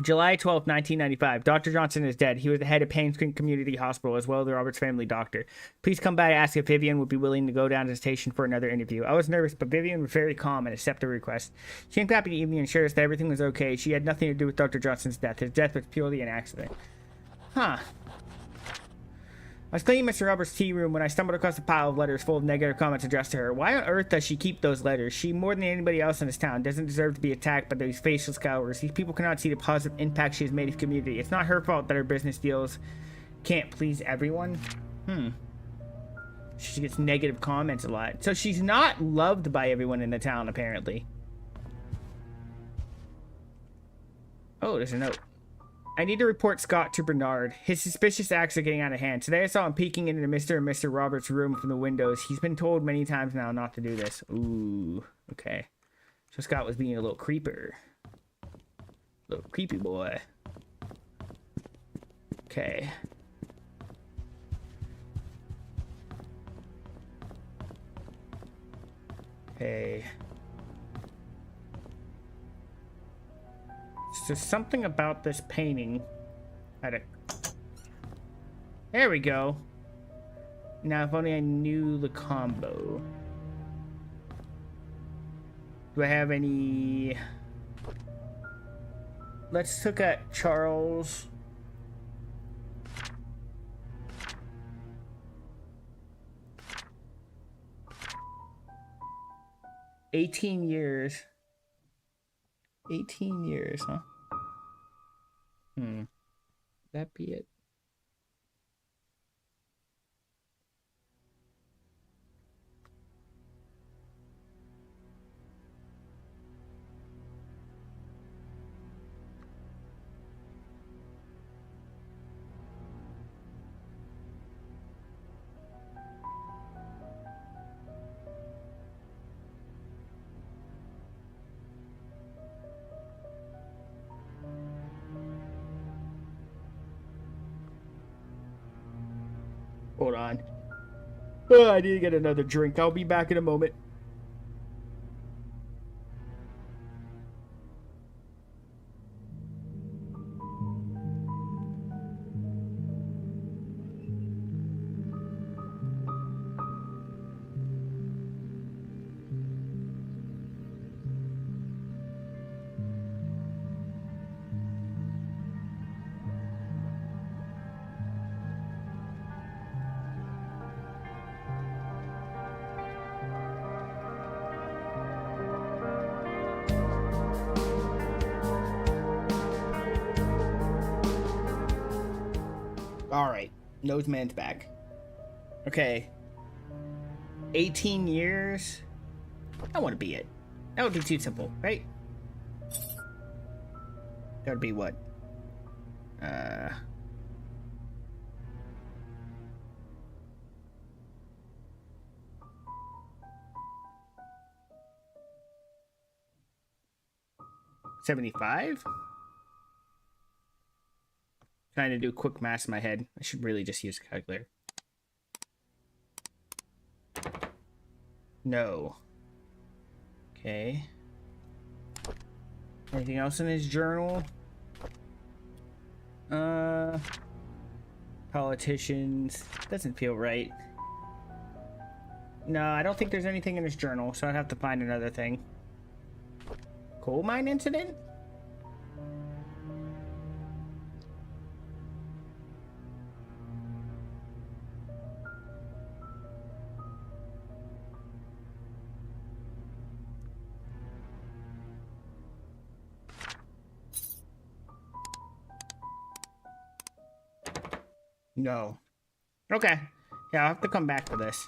July 12th, 1995. Dr. Johnson is dead. He was the head of Payne Creek Community Hospital as well as the Roberts family doctor. Please come by and ask if Vivian would be willing to go down to the station for another interview. I was nervous, but Vivian was very calm and accepted the request. She came back in the evening and assured us that everything was okay. She had nothing to do with Dr. Johnson's death. His death was purely an accident. Huh. I was cleaning Mr. Roberts' tea room when I stumbled across a pile of letters full of negative comments addressed to her. Why on earth does she keep those letters? She, more than anybody else in this town, doesn't deserve to be attacked by these facial scours. These people cannot see the positive impact she has made in the community. It's not her fault that her business deals can't please everyone. She gets negative comments a lot. So she's not loved by everyone in the town, apparently. Oh, there's a note. I need to report Scott to Bernard. His suspicious acts are getting out of hand. Today I saw him peeking into Mr. and Mr. Roberts' room from the windows. He's been told many times now not to do this. Ooh, okay. So Scott was being a little creeper. Little creepy boy. Okay. Okay. So something about this painting. There we go. Now, if only I knew the combo. Do I have any... Let's look at Charles. $18 years. 18 years, huh? That be it? Hold on. Oh, I need to get another drink. I'll be back in a moment. Alright. Noseman's back. Okay. 18 years? That wouldn't be it. That would be too simple, right? That would be what? 75? Trying to do quick math in my head. I should really just use a calculator. No. Okay. Anything else in his journal? Politicians. Doesn't feel right. No, I don't think there's anything in his journal, so I'd have to find another thing. Coal mine incident? No. Okay. Yeah, I'll have to come back to this.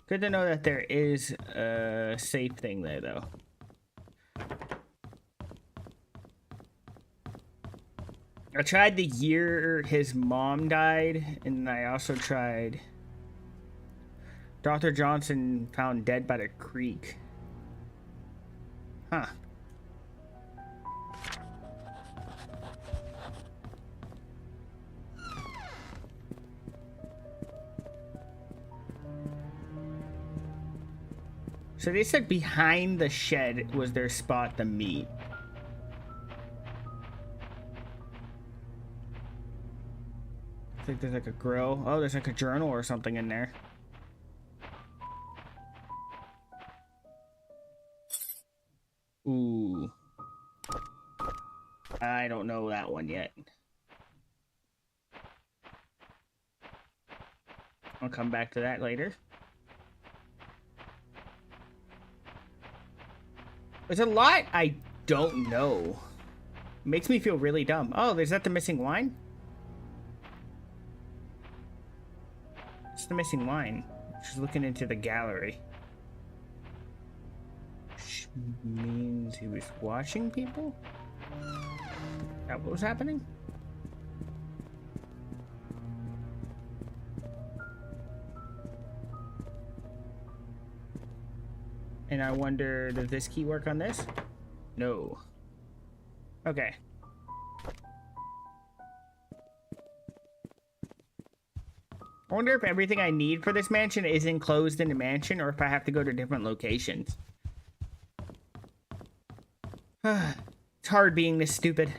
Good to know that there is a safe thing there, though. I tried the year his mom died, and I also tried Dr. Johnson found dead by the creek. Huh. So they said behind the shed was their spot to meet. I think there's like a grill. Oh, there's like a journal or something in there. Ooh. I don't know that one yet. I'll come back to that later. There's a lot I don't know. Makes me feel really dumb. Oh, is that the missing wine? It's the missing wine. She's looking into the gallery. Which means he was watching people? Is that what was happening? And I wonder, does this key work on this? No. Okay. I wonder if everything I need for this mansion is enclosed in the mansion or if I have to go to different locations. It's hard being this stupid.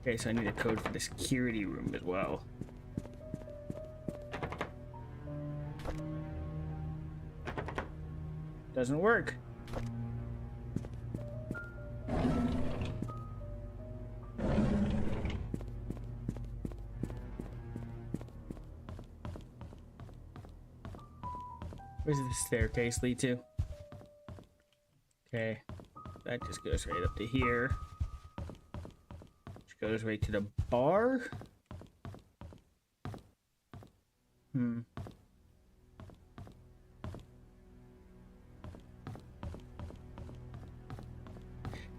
Okay, so I need a code for the security room as well. Doesn't work. Where's the staircase lead to? Okay, that just goes right up to here. Which goes right to the bar.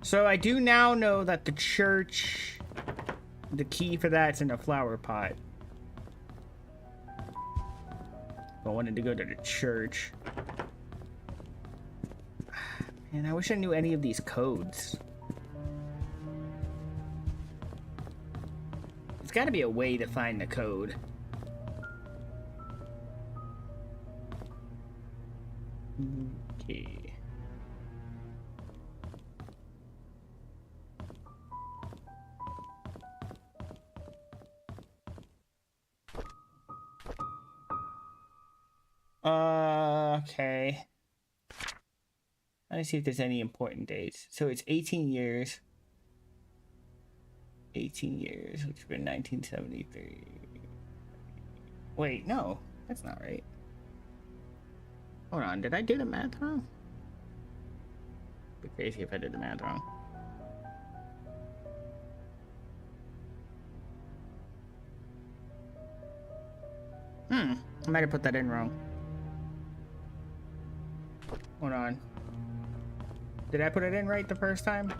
So I do now know that the church, the key for that's in a flower pot. I wanted to go to the church. Man, I wish I knew any of these codes. There's got to be a way to find the code. Okay. Okay. Let's see if there's any important dates. So it's 18 years. 18 years, which would be 1973. Wait, no. That's not right. Hold on, did I do the math wrong? It'd be crazy if I did the math wrong. I might have put that in wrong. Hold on. Did I put it in right the first time?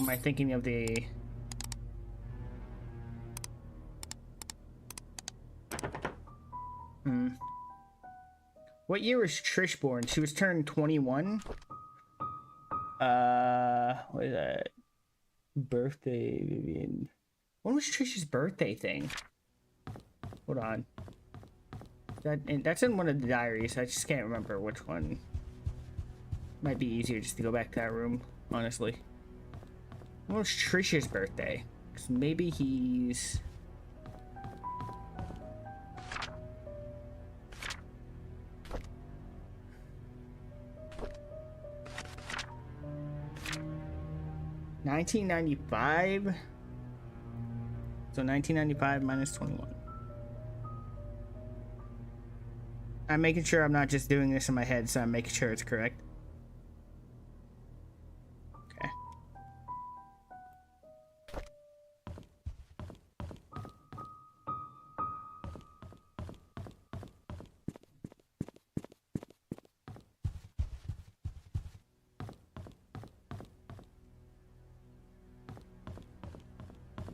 Am I thinking of the... What year was Trish born? She was turned 21. What is that? Birthday, Vivian. When was Trish's birthday thing? Hold on. That's in one of the diaries. I just can't remember which one. Might be easier just to go back to that room, honestly. When was Trish's birthday? Because maybe he's... $1995? So 1995 minus 21. I'm making sure I'm not just doing this in my head, so I'm making sure it's correct. Okay.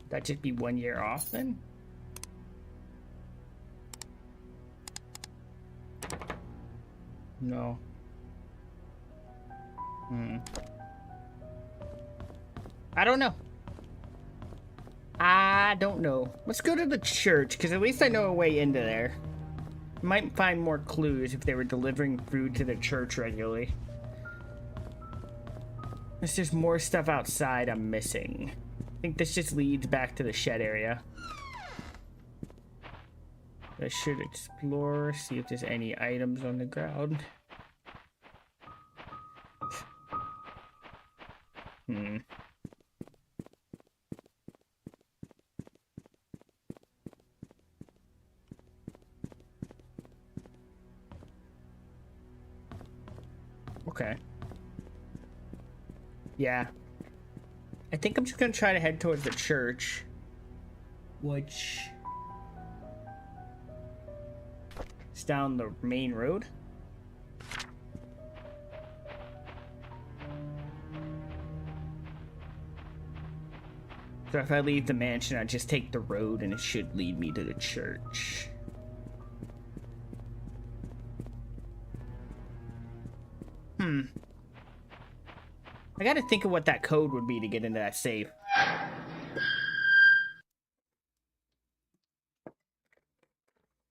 That should be 1 year off then? No. I don't know. I don't know. Let's go to the church, because at least I know a way into there. Might find more clues if they were delivering food to the church regularly. There's just more stuff outside I'm missing. I think this just leads back to the shed area. I should explore, see if there's any items on the ground. Okay. Yeah. I think I'm just gonna try to head towards the church. Which... is down the main road. So if I leave the mansion, I just take the road and it should lead me to the church. I gotta think of what that code would be to get into that safe.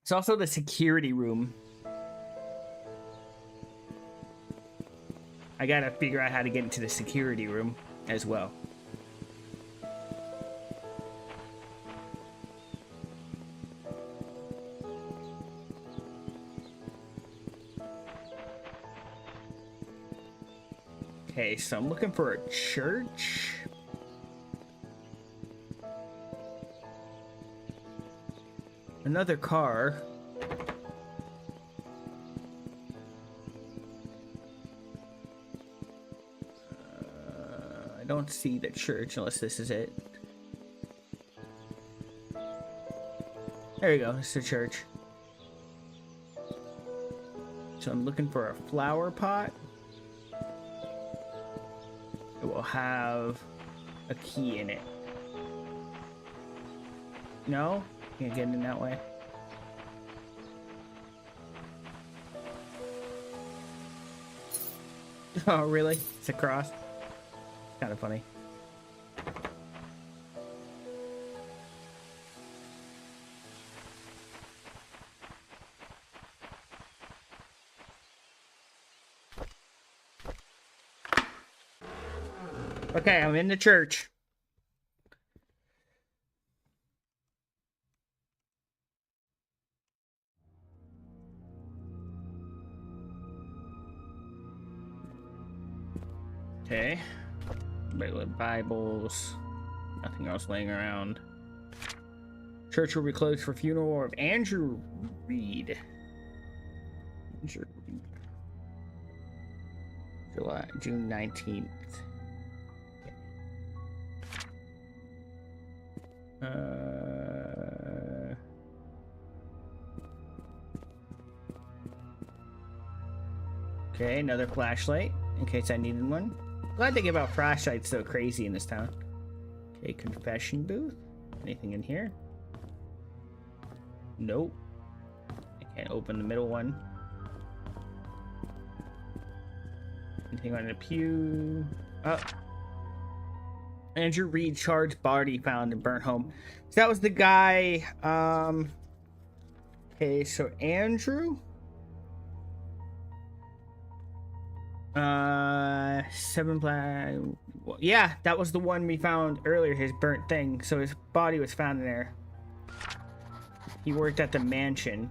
It's also the security room. I gotta figure out how to get into the security room as well. Okay, so I'm looking for a church. Another car. I don't see the church unless this is it. There we go, it's the church. So I'm looking for a flower pot. It will have a key in it. No? Can't get in that way. Oh, really? It's a cross? Kind of funny. Okay, I'm in the church. Okay. Regular Bibles. Nothing else laying around. Church will be closed for funeral of Andrew Reed. Andrew Reed. June 19th. Okay, another flashlight in case I needed one. Glad they give out flashlights so crazy in this town. Okay, confession booth. Anything in here? Nope. I can't open the middle one. Anything on the pew? Oh. Andrew Reed charged body found and burnt home. So that was the guy. Okay, so Andrew. Yeah, that was the one we found earlier, his burnt thing. So his body was found in there. He worked at the mansion.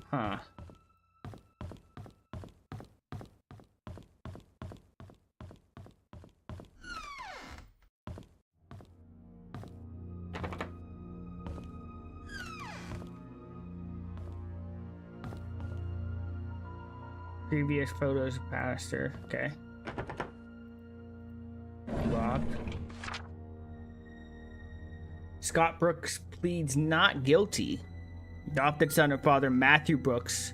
Huh. Previous photos of pastor. Okay. Locked. Scott Brooks pleads not guilty. Adopted son of Father Matthew Brooks.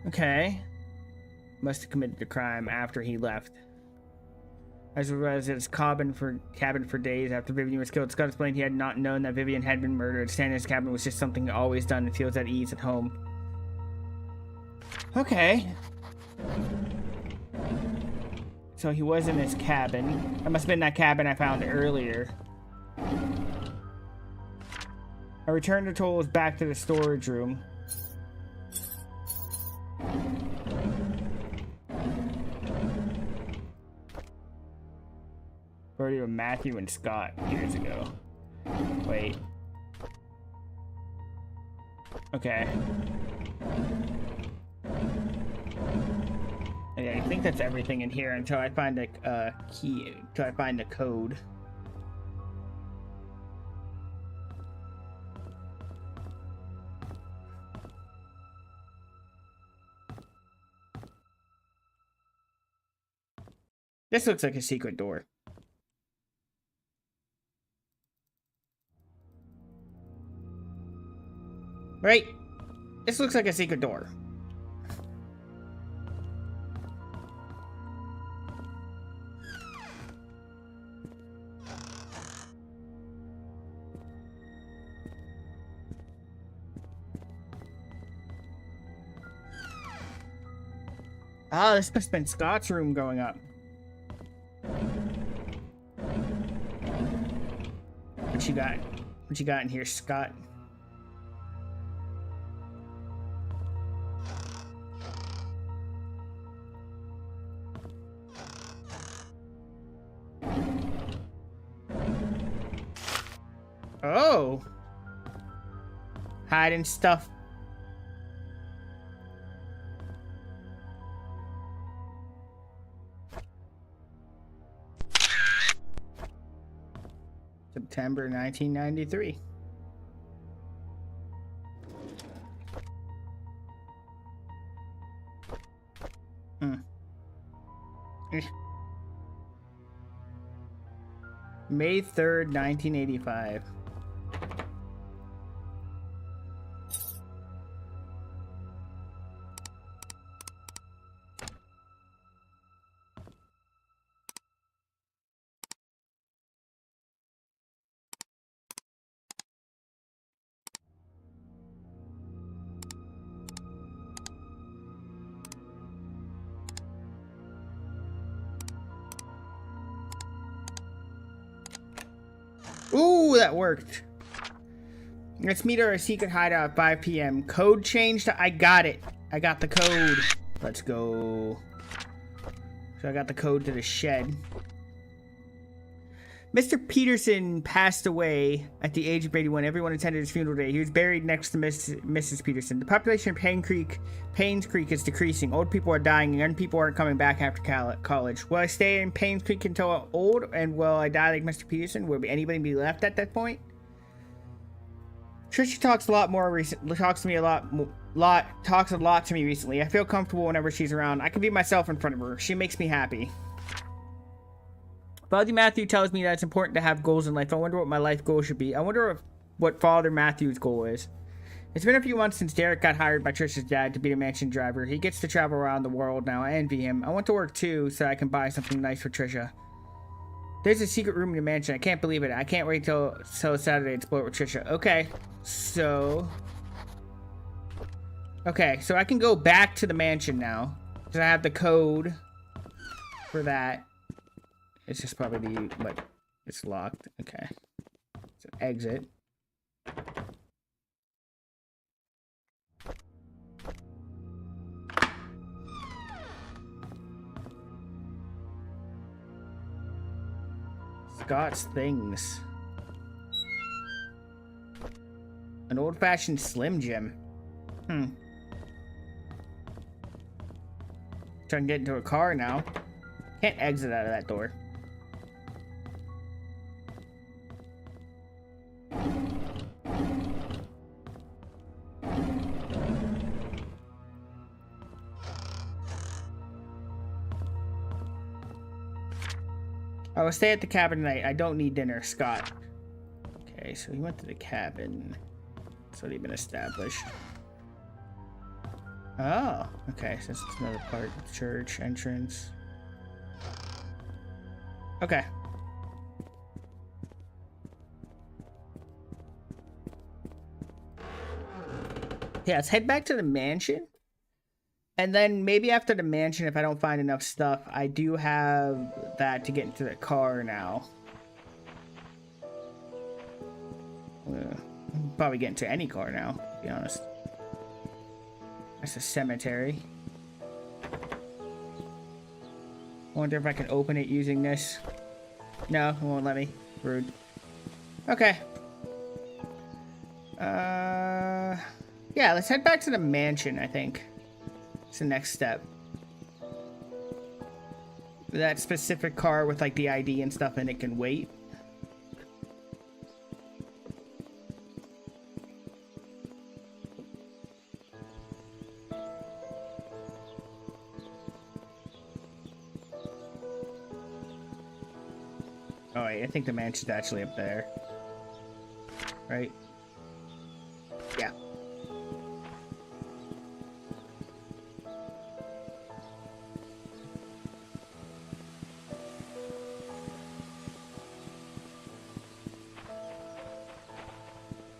Okay. Must have committed the crime after he left. As a resident's cabin for days after Vivian was killed, Scott explained he had not known that Vivian had been murdered. Staying in his cabin was just something always done and feels at ease at home. Okay. So he was in his cabin. That must have been that cabin I found earlier. I returned the tools back to the storage room. Already with Matthew and Scott years ago. Wait. Okay. Yeah, I think that's everything in here until I find a key, until I find the code. This looks like a secret door. Right? This looks like a secret door. Oh, this must have been Scott's room going up. What you got? What you got in here, Scott? Oh. Hiding stuff. September 1993. May 3rd, 1985. Ooh, that worked. Let's meet our secret hideout at 5 p.m. Code changed. I got it. I got the code. Let's go. So I got the code to the shed. Mr. Peterson passed away at the age of 81. Everyone attended his funeral day. He was buried next to Mrs. Peterson. The population of Paynes Creek is decreasing. Old people are dying, and young people aren't coming back after college. Will I stay in Paynes Creek until I'm old, and will I die like Mr. Peterson? Will anybody be left at that point? Trisha talks a lot more recently. Talks a lot to me recently. I feel comfortable whenever she's around. I can be myself in front of her. She makes me happy. Father Matthew tells me that it's important to have goals in life. I wonder what my life goal should be. I wonder what Father Matthew's goal is. It's been a few months since Derek got hired by Trisha's dad to be a mansion driver. He gets to travel around the world now. I envy him. I want to work too so I can buy something nice for Trisha. There's a secret room in the mansion. I can't believe it. I can't wait till Saturday to explore it with Trisha. Okay, so I can go back to the mansion now because I have the code for that. It's just probably it's locked. Okay. So exit. Scott's things. An old-fashioned Slim Jim. Trying to get into a car now. Can't exit out of that door. I will stay at the cabin tonight. I don't need dinner, Scott. Okay, so he went to the cabin. It's already been established. Oh, okay, so this is another part of the church entrance. Okay. Yeah, let's head back to the mansion. And then maybe after the mansion, if I don't find enough stuff, I do have that to get into the car now. Probably get into any car now, to be honest. That's a cemetery. I wonder if I can open it using this. No, it won't let me. Rude. Okay. Yeah, let's head back to the mansion, I think. It's the next step. That specific car with like the ID and stuff in it can wait. Oh wait, I think the mansion's actually up there. Right? Yeah.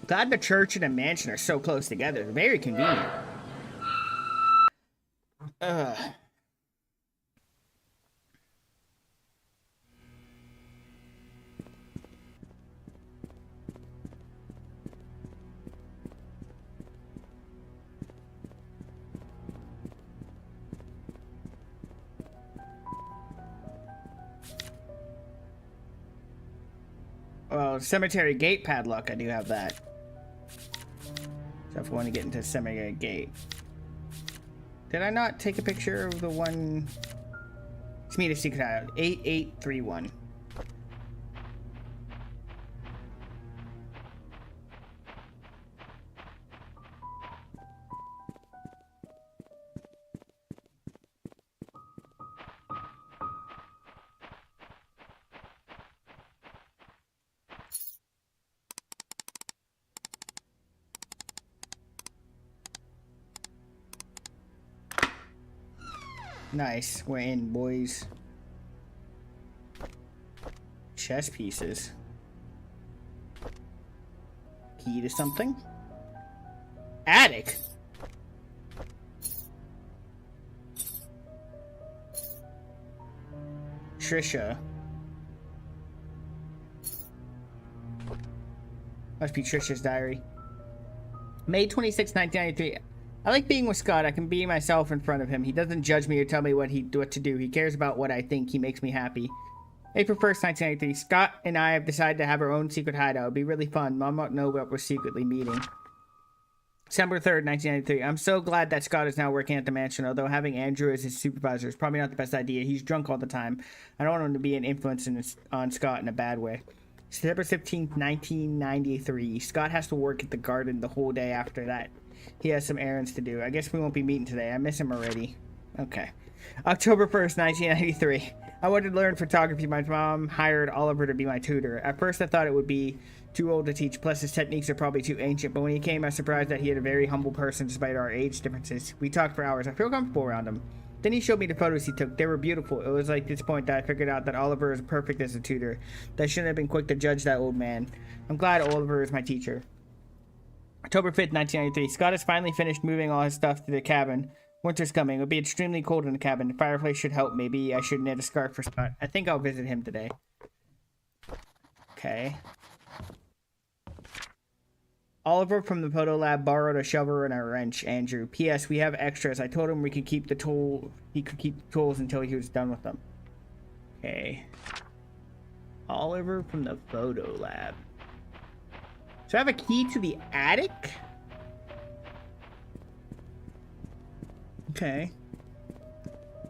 Glad the church and the mansion are so close together. Very convenient. Ugh. Well, cemetery gate padlock, I do have that. So if I want to get into the cemetery gate. Did I not take a picture of the one? It's me, the secret hideout. 8831. Nice, we're in, boys. Chess pieces. Key to something? Attic? Trisha. Must be Trisha's diary. May 26, 1993. I like being with Scott. I can be myself in front of him. He doesn't judge me or tell me what to do. He cares about what I think. He makes me happy. April 1st, 1993. Scott and I have decided to have our own secret hideout. It'd be really fun. Mom won't know what we're secretly meeting. December 3rd, 1993. I'm so glad that Scott is now working at the mansion, although having Andrew as his supervisor is probably not the best idea. He's drunk all the time. I don't want him to be an influence on Scott in a bad way. September 15th, 1993. Scott has to work at the garden the whole day after that. He has some errands to do. I guess we won't be meeting today. I miss him already. Okay. October 1st, 1993. I wanted to learn photography. My mom hired Oliver to be my tutor. At first, I thought it would be too old to teach, plus his techniques are probably too ancient, but when he came, I was surprised that he had a very humble person despite our age differences. We talked for hours. I feel comfortable around him. Then he showed me the photos he took. They were beautiful. It was like this point that I figured out that Oliver is perfect as a tutor. That I shouldn't have been quick to judge that old man. I'm glad Oliver is my teacher. October 5th, 1993. Scott has finally finished moving all his stuff to the cabin. Winter's coming. It'll be extremely cold in the cabin. The fireplace should help. Maybe I should knit a scarf for Scott. I think I'll visit him today. Okay. Oliver from the photo lab borrowed a shovel and a wrench. Andrew. P.S. We have extras. I told him we could keep the tool. He could keep the tools until he was done with them. Okay. Oliver from the photo lab. So I have a key to the attic? Okay.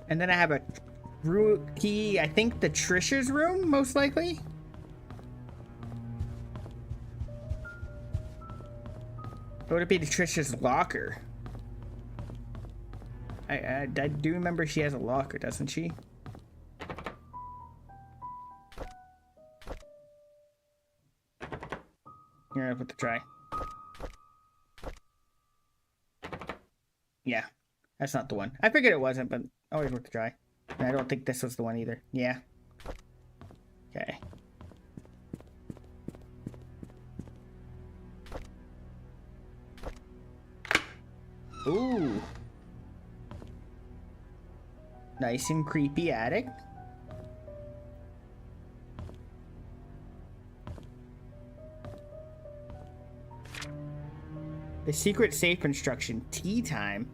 And then I have a key, I think, to Trisha's room, most likely. Or would it be to Trisha's locker? I do remember she has a locker, doesn't she? Here, I'll put the try. Yeah, that's not the one. I figured it wasn't, but always worth a try. And I don't think this was the one either. Yeah. Okay. Ooh. Nice and creepy attic. The secret safe instruction. Tea time.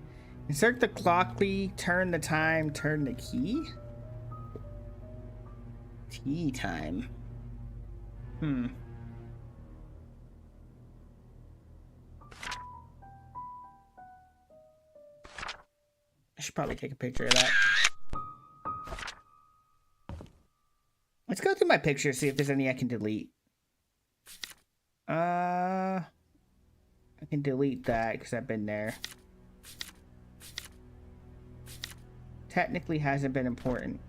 Insert the clock key, turn the time, turn the key. Tea time. I should probably take a picture of that. Let's go through my pictures, see if there's any I can delete. I can delete that because I've been there. Technically hasn't been important.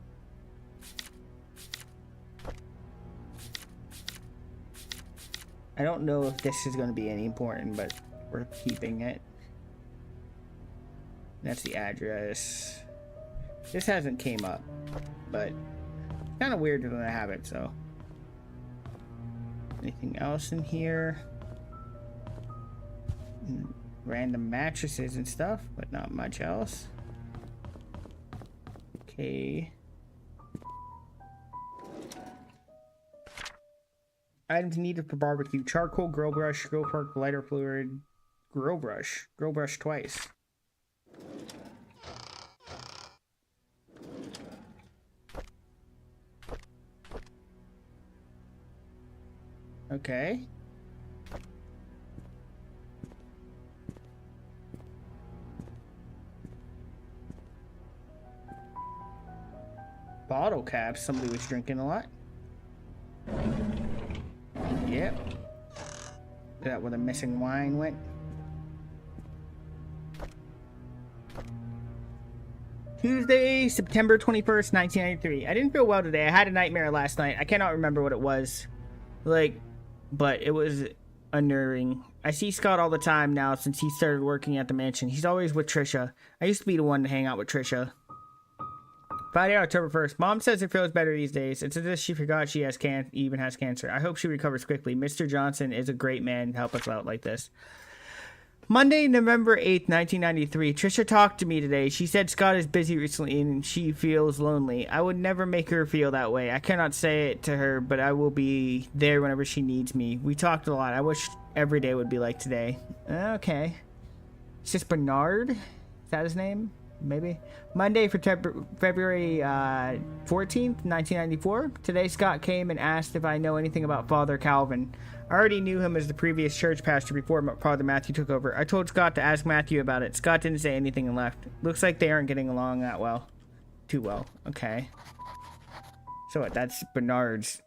I don't know if this is going to be any important, but we're keeping it. That's the address. This hasn't came up, but it's kind of weird when I have it, so. Anything else in here? Random mattresses and stuff, but not much else. Okay. Items needed for barbecue. Charcoal, grill brush, grill fork, lighter fluid, grill brush twice. Okay. Bottle caps. Somebody was drinking a lot. Yep. Is that where the missing wine went? Tuesday, September 21st, 1993. I didn't feel well today. I had a nightmare last night. I cannot remember what it was. But it was unnerving. I see Scott all the time now since he started working at the mansion. He's always with Trisha. I used to be the one to hang out with Trisha. Friday, October 1st. Mom says it feels better these days. It's as if she forgot she even has cancer. I hope she recovers quickly. Mr. Johnson is a great man to help us out like this. Monday, November 8th, 1993. Trisha talked to me today. She said Scott is busy recently and she feels lonely. I would never make her feel that way. I cannot say it to her, but I will be there whenever she needs me. We talked a lot. I wish every day would be like today. Okay. It's just Bernard? Is that his name? maybe. Monday for February 14th, 1994. Today, Scott came and asked if I know anything about Father Calvin. I already knew him as the previous church pastor before Father Matthew took over. I told Scott to ask Matthew about it. Scott didn't say anything and left. Looks like they aren't getting along that well. Too well. Okay. So what? That's Bernard's.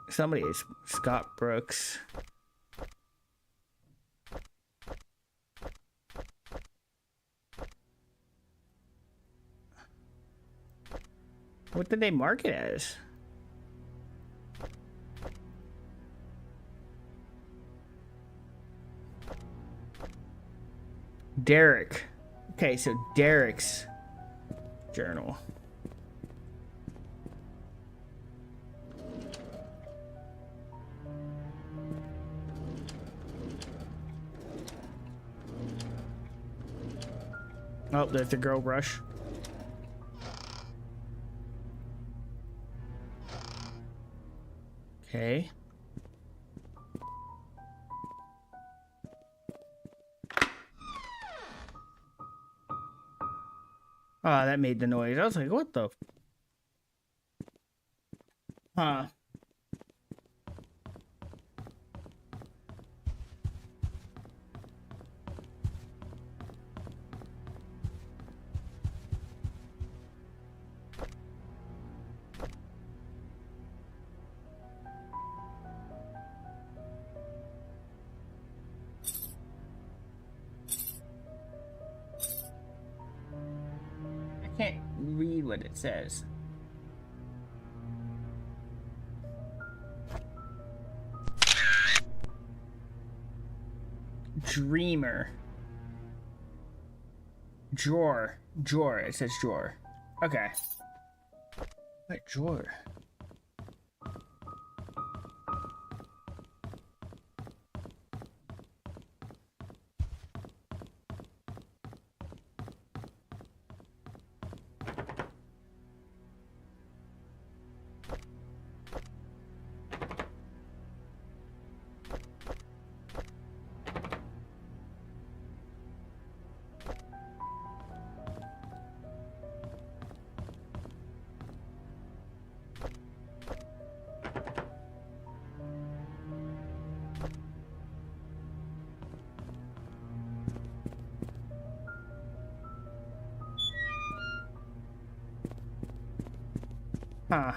Somebody is Scott Brooks. What did they mark it as? Derek. Okay, so Derek's journal. Oh, there's the girl brush. Okay. Oh, that made the noise. I was like, what the? Huh. I can't read what it says. Dreamer. Drawer. Drawer. It says drawer. Okay. What drawer? Huh.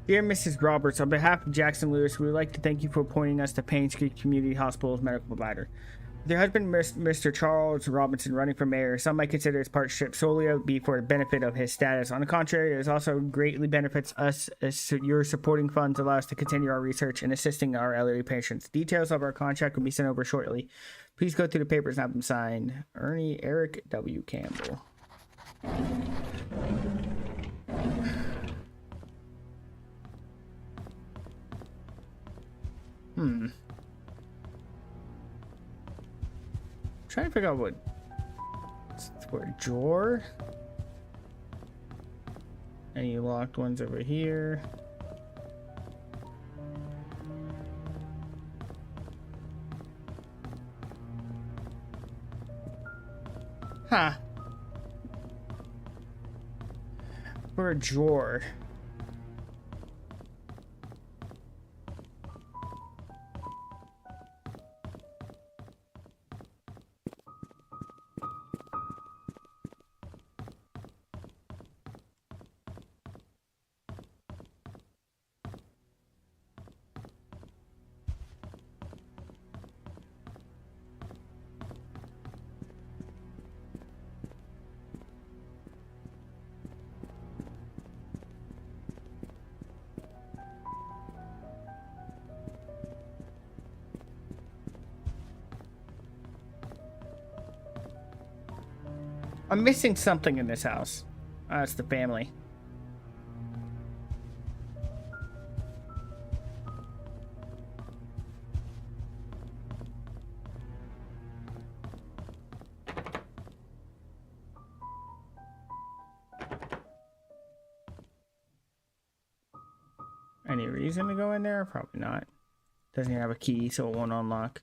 Dear Mrs. Roberts, on behalf of Jackson Lewis, we would like to thank you for appointing us to Paynes Creek Community Hospital's medical provider. With your husband, Mr. Charles Robinson, running for mayor, some might consider his partnership solely be for the benefit of his status. On the contrary, it also greatly benefits us as your supporting funds allow us to continue our research and assisting our elderly patients. Details of our contract will be sent over shortly. Please go through the papers and have them signed. Ernie Eric W. Campbell. Trying to figure out what for a drawer. Any locked ones over here? Huh. For a drawer. I'm missing something in this house. Oh, it's the family. Any reason to go in there? Probably not. Doesn't even have a key, so it won't unlock.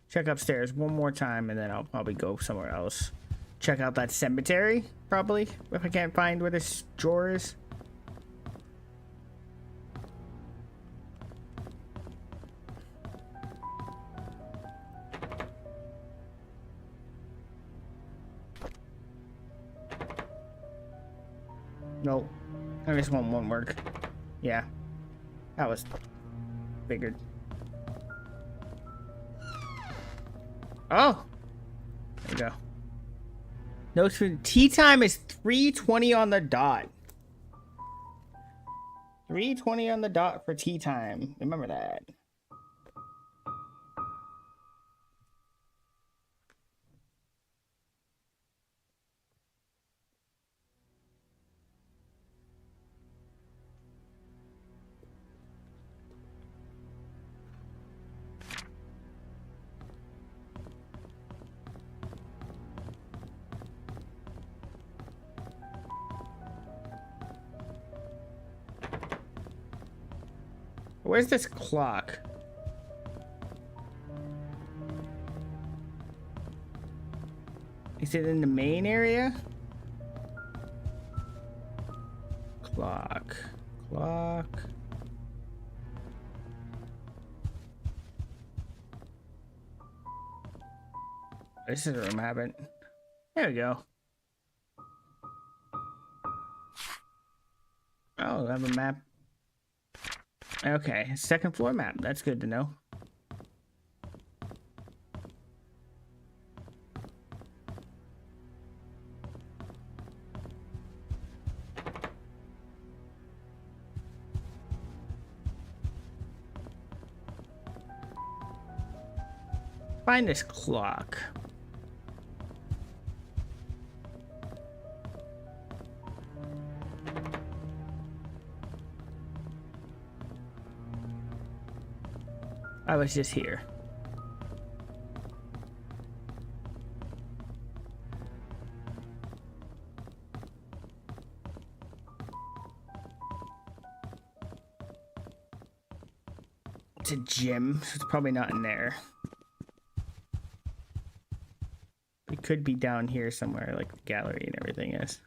Check upstairs one more time, and then I'll probably go somewhere else. Check out that cemetery, probably, if I can't find where this drawer is. Nope. I guess one won't work. Yeah. That was figured. Oh! There you go. Notes for tea time is 3:20 on the dot. 3:20 on the dot for tea time. Remember that. Where's this clock? Is it in the main area? Clock. Clock. This is a room habit. There we go. Oh, I have a map. Okay, second floor map. That's good to know. Find this clock. I was just here. It's a gym, so it's probably not in there. It could be down here somewhere, like the gallery and everything is.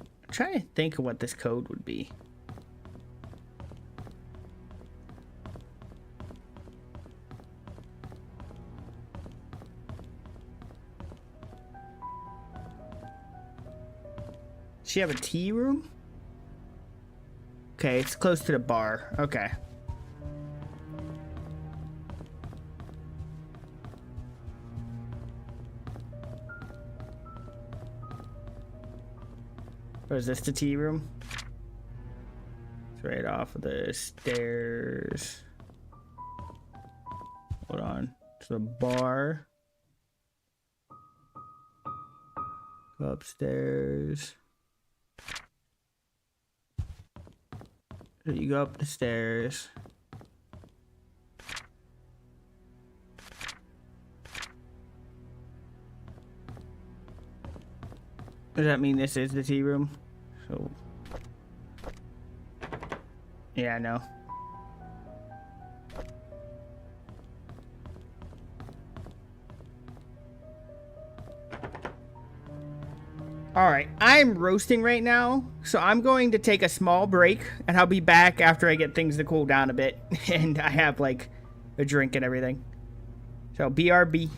I'm trying to think of what this code would be. Does she have a tea room? Okay, it's close to the bar. Okay. Or is this the tea room? It's right off of the stairs. Hold on. To the bar. Go upstairs. So you go up the stairs. Does that mean this is the tea room? So, yeah, no. All right, I'm roasting right now, so I'm going to take a small break, and I'll be back after I get things to cool down a bit, and I have, like, a drink and everything. So, BRB.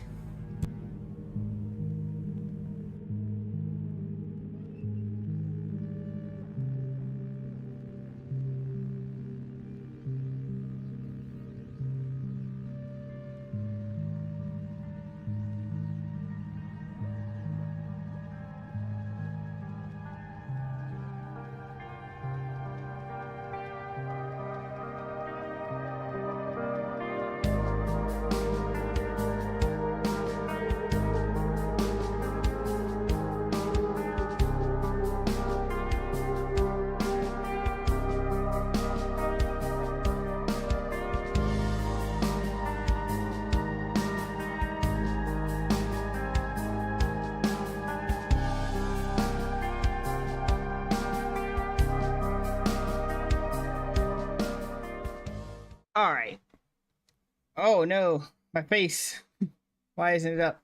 Alright. Oh no, my face. Why isn't it up?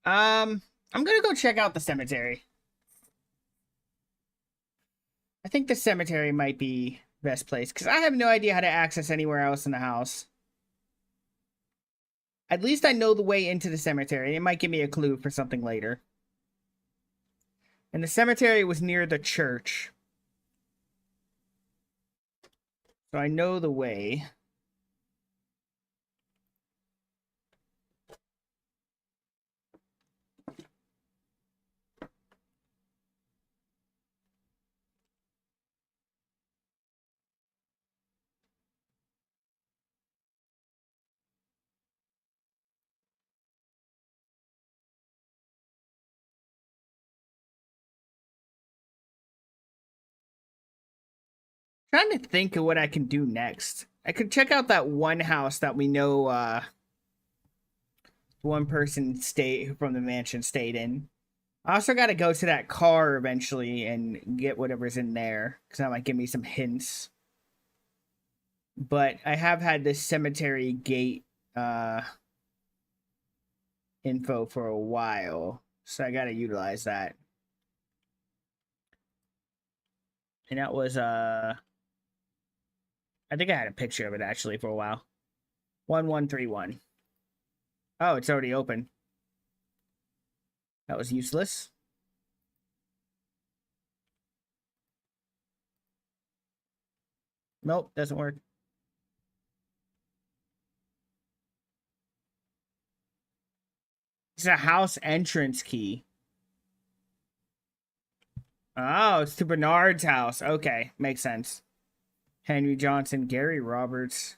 I'm gonna go check out the cemetery. I think the cemetery might be best place, because I have no idea how to access anywhere else in the house. At least I know the way into the cemetery. It might give me a clue for something later. And the cemetery was near the church. So I know the way. Trying to think of what I can do next. I could check out that one house that we know one person from the mansion stayed in. I also got to go to that car eventually and get whatever's in there, because that might give me some hints. But I have had this cemetery gate info for a while, so I got to utilize that. And that was I think I had a picture of it actually for a while. 1131. Oh, it's already open. That was useless. Nope, doesn't work. It's a house entrance key. Oh, it's to Bernard's house. Okay, makes sense. Henry Johnson, Gary Roberts.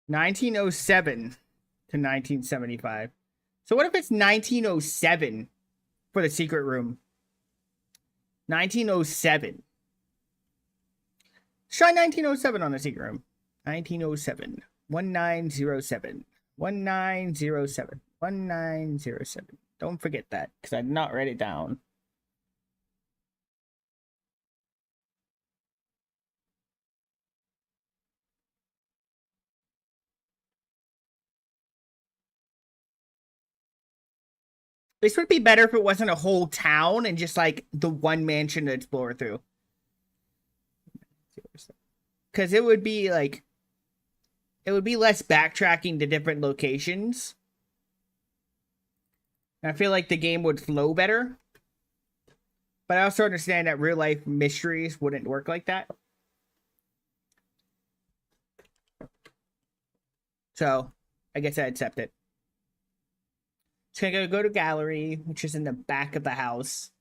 (1907 to 1975). So what if it's 1907 for the secret room? 1907. Let's try 1907 on the secret room. 1907. 1907. 1907. 1907. Don't forget that, because I did not write it down. This would be better if it wasn't a whole town and just like the one mansion to explore through. Because it would be like, it would be less backtracking to different locations. I feel like the game would flow better. But I also understand that real life mysteries wouldn't work like that. So, I guess I accept it. It's gonna go to gallery, which is in the back of the house.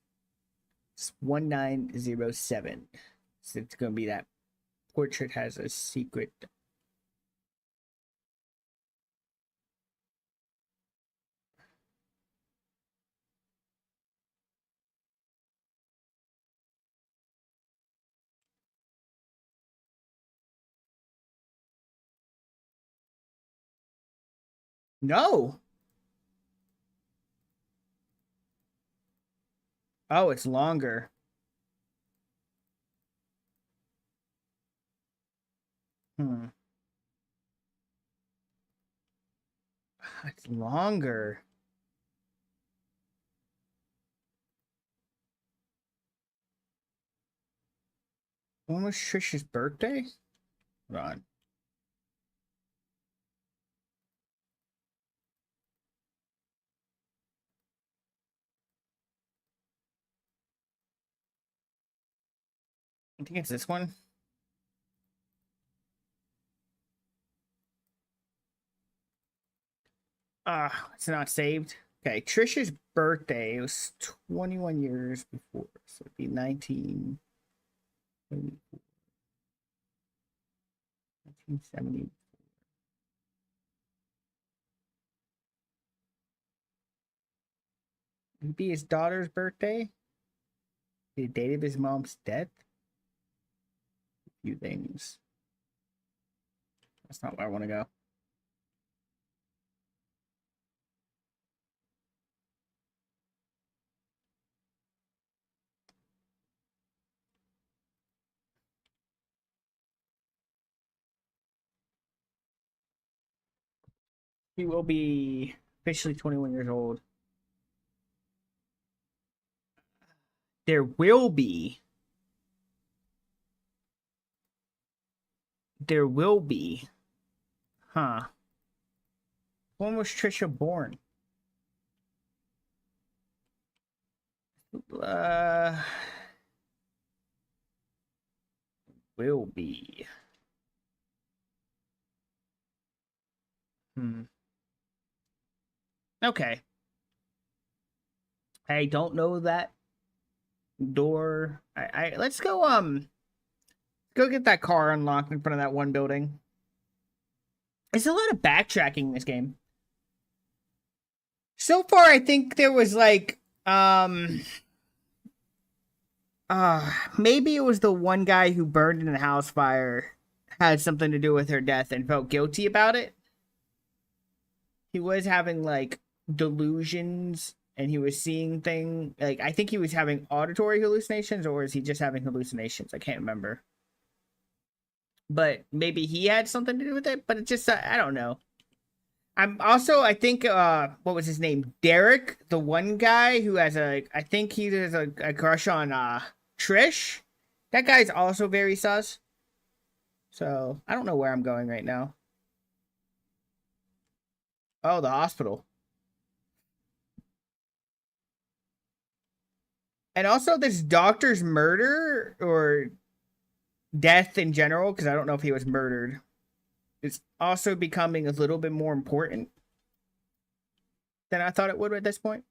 It's 1907. So it's gonna be that portrait has a secret. No. Oh, it's longer. Hmm. It's longer. When was Trish's birthday? Hold on. I think it's this one. Ah, it's not saved. Okay, Trish's birthday was 21 years before, so it'd be 1970. Would it be his daughter's birthday? The date of his mom's death? A few things. That's not where I want to go. He will be officially 21 years old. There will be. There will be. Huh. When was Trisha born? Will be. Okay. I don't know that door. I let's go get that car unlocked in front of that one building. There's a lot of backtracking in this game. So far, I think there was like maybe it was the one guy who burned in the house fire had something to do with her death and felt guilty about it. He was having like delusions and he was seeing things like I think he was having auditory hallucinations, or is he just having hallucinations? I can't remember. But maybe he had something to do with it, but it just I don't know. I think what was his name? Derek, the one guy who has I think he has a crush on Trish. That guy's also very sus. So, I don't know where I'm going right now. Oh, the hospital. And also this doctor's murder or death in general, because I don't know if he was murdered, is also becoming a little bit more important than I thought it would at this point.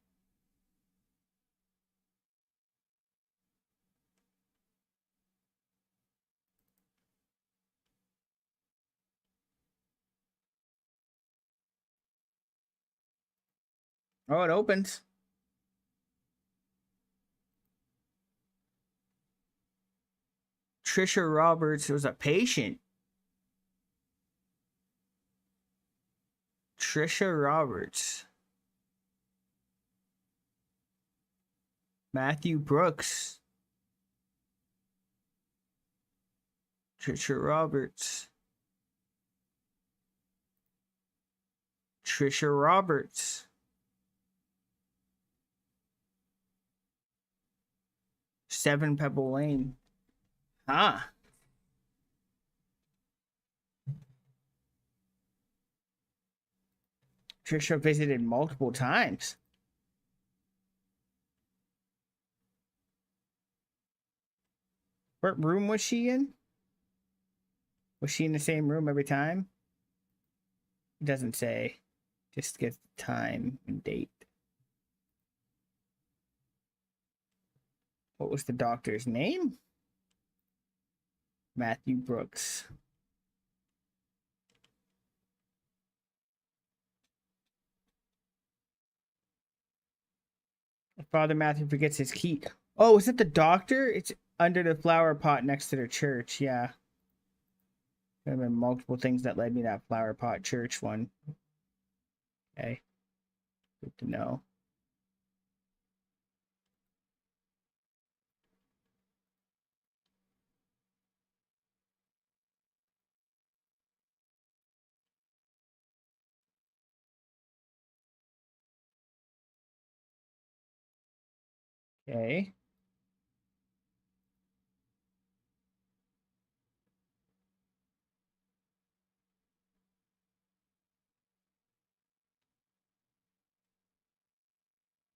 Oh, it opens. Trisha Roberts was a patient. Trisha Roberts. Matthew Brooks. Trisha Roberts. Trisha Roberts. Seven Pebble Lane. Huh. Trisha visited multiple times. What room was she in? Was she in the same room every time? It doesn't say. Just get the time and date. What was the doctor's name? Matthew Brooks. Father Matthew forgets his key. Oh, is it the doctor? It's under the flower pot next to the church. Yeah. There have been multiple things that led me to that flower pot church one. Okay. Good to know. Okay.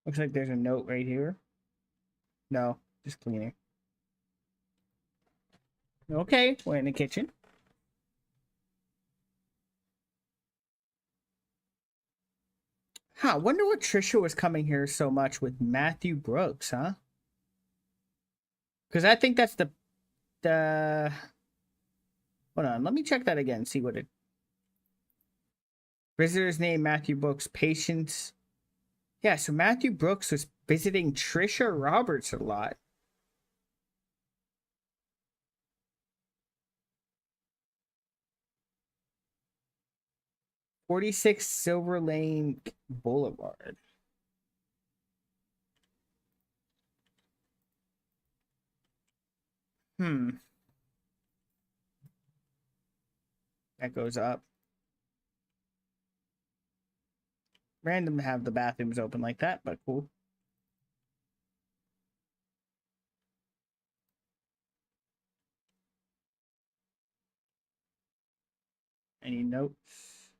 Looks like there's a note right here. No, just cleaning. Okay, we're in the kitchen. Huh, wonder what Trisha was coming here so much with Matthew Brooks, huh? Because I think that's the... Hold on, let me check that again, see what it... Visitor's name, Matthew Brooks, patient's Yeah, so Matthew Brooks was visiting Trisha Roberts a lot. "46 Silver Lane Boulevard." Hmm. That goes up. Random to have the bathrooms open like that, but cool. Any notes?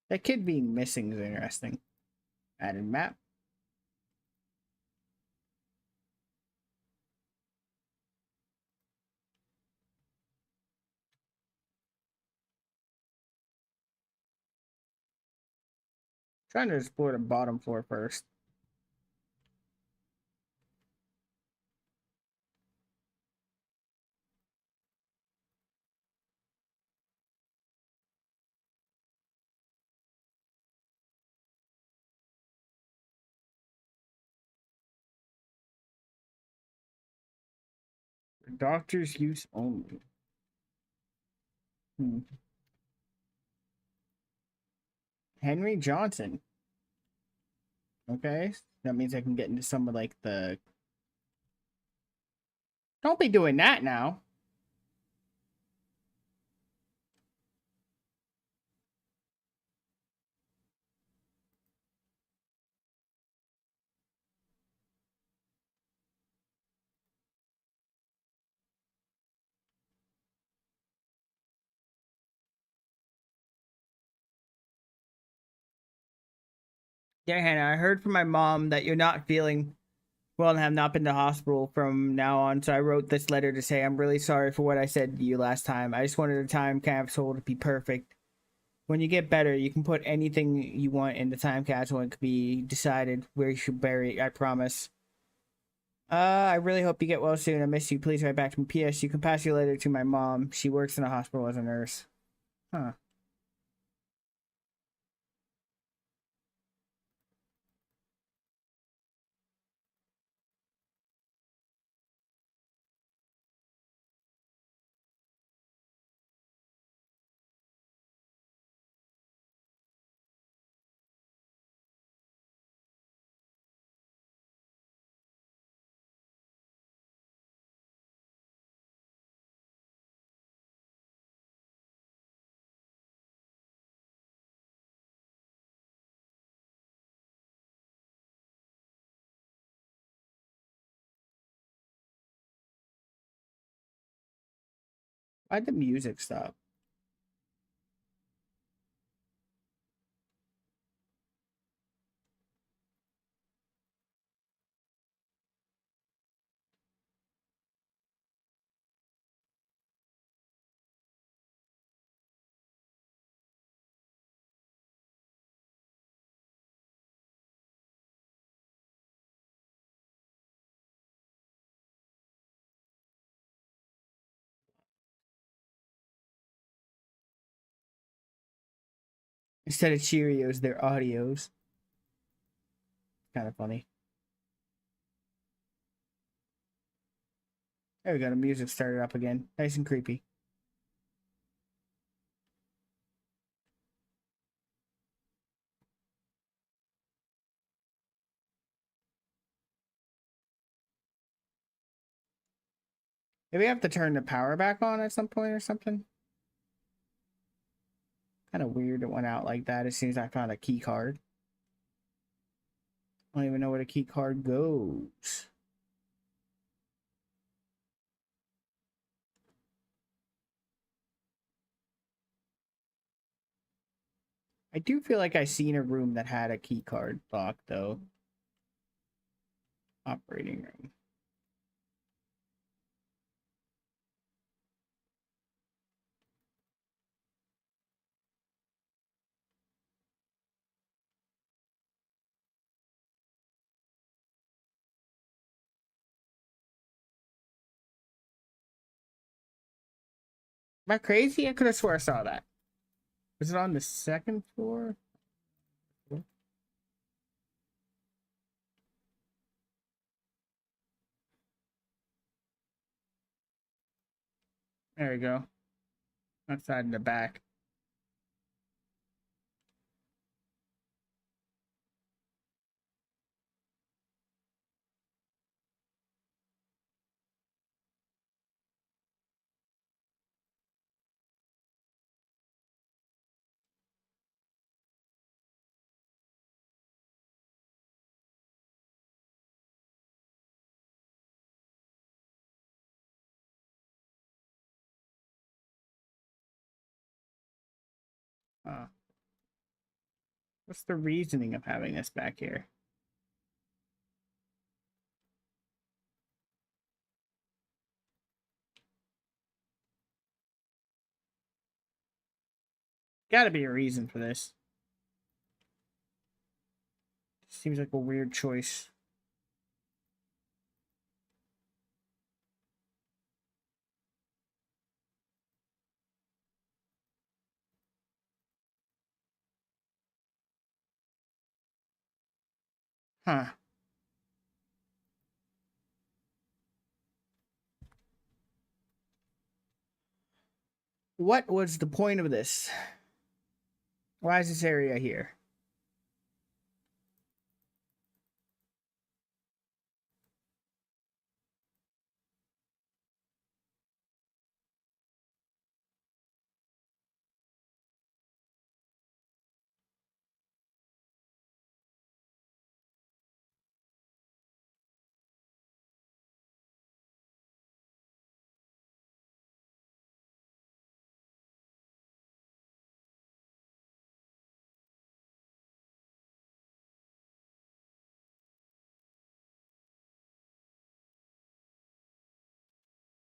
That kid being missing is interesting. Added map. Trying to explore the bottom floor first. For doctor's use only. Hmm. Henry Johnson. Okay. That means I can get into some of like the. Don't be doing that now. Yeah, Hannah, I heard from my mom that you're not feeling well and have not been to hospital from now on. So I wrote this letter to say I'm really sorry for what I said to you last time. I just wanted a time capsule to be perfect. When you get better, you can put anything you want in the time capsule and it could be decided where you should bury it, I promise. I really hope you get well soon. I miss you. Please write back to me. P.S. You can pass your letter to my mom. She works in a hospital as a nurse. Huh. Why'd the music stop? Instead of Cheerios, they're audios. Kind of funny. There we go. The music started up again. Nice and creepy. Maybe I have to turn the power back on at some point or something. Kind of weird it went out like that as soon as I found a key card. I don't even know where the key card goes. I do feel like I seen a room that had a key card lock though. Operating room. Am I crazy? I could have swore I saw that. Was it on the second floor? There we go. Outside in the back. What's the reasoning of having this back here? Gotta be a reason for this. Seems like a weird choice. Huh. What was the point of this? Why is this area here?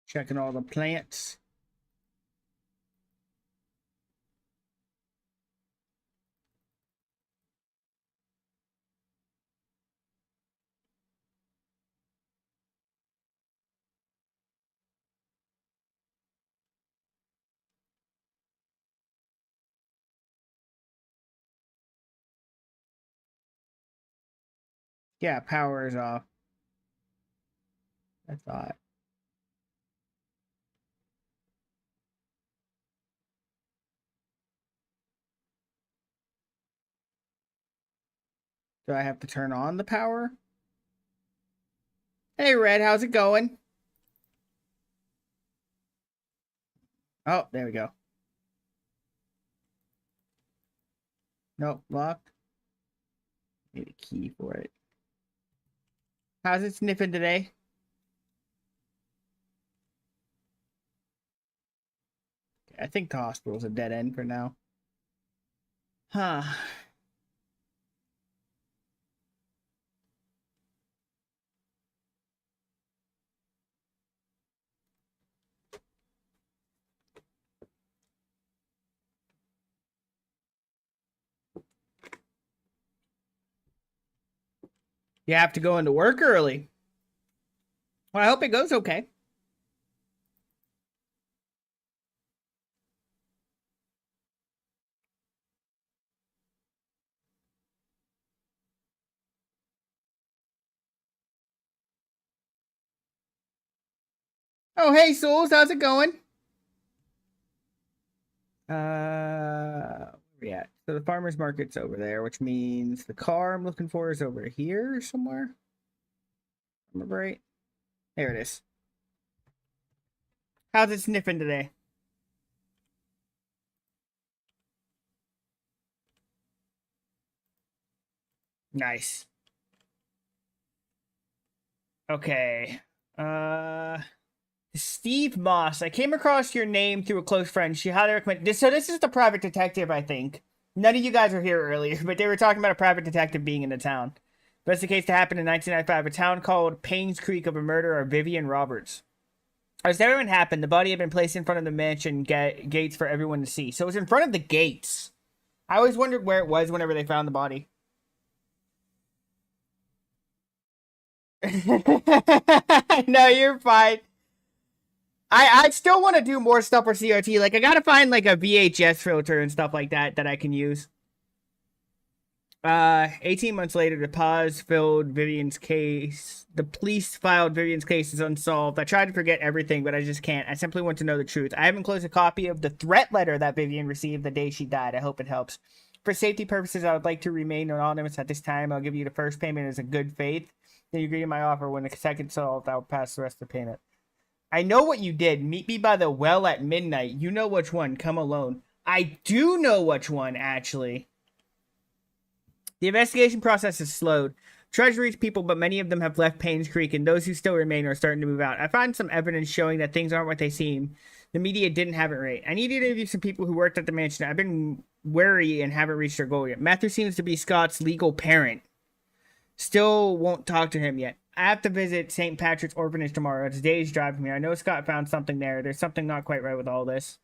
Checking all the plants. Yeah, power is off. I thought. Do I have to turn on the power? Hey, Red, how's it going? Oh, there we go. Nope, locked. Need a key for it. How's it sniffing today? I think the hospital's a dead end for now. Huh. You have to go into work early. Well, I hope it goes okay. Oh, hey, Souls, how's it going? Where we at? So the farmer's market's over there, which means the car I'm looking for is over here somewhere. Remember right? There it is. How's it sniffing today? Nice. Okay. Steve Moss. I came across your name through a close friend. She highly recommended this. So this is the private detective, I think. None of you guys were here earlier, but they were talking about a private detective being in the town. That's the case that happened in 1995. A town called Paynes Creek of a murder of Vivian Roberts. As everyone happened, the body had been placed in front of the mansion gates for everyone to see. So it was in front of the gates. I always wondered where it was whenever they found the body. No, you're fine. I still want to do more stuff for CRT. Like I gotta find like a VHS filter and stuff like that that I can use. 18 months later, the pause filled Vivian's case. The police filed Vivian's case as unsolved. I tried to forget everything, but I just can't. I simply want to know the truth. I haven't closed a copy of the threat letter that Vivian received the day she died. I hope it helps. For safety purposes, I would like to remain anonymous at this time. I'll give you the first payment as a good faith. Then you agree to my offer. When the second solved, I'll pass the rest of the payment. I know what you did. Meet me by the well at midnight. You know which one. Come alone. I do know which one, actually. The investigation process is slowed. Treasury's people, but many of them have left Paynes Creek, and those who still remain are starting to move out. I find some evidence showing that things aren't what they seem. The media didn't have it right. I need to interview some people who worked at the mansion. I've been wary and haven't reached their goal yet. Matthew seems to be Scott's legal parent. Still won't talk to him yet. I have to visit St. Patrick's Orphanage tomorrow. It's a day's drive from here. I know Scott found something there. There's something not quite right with all this.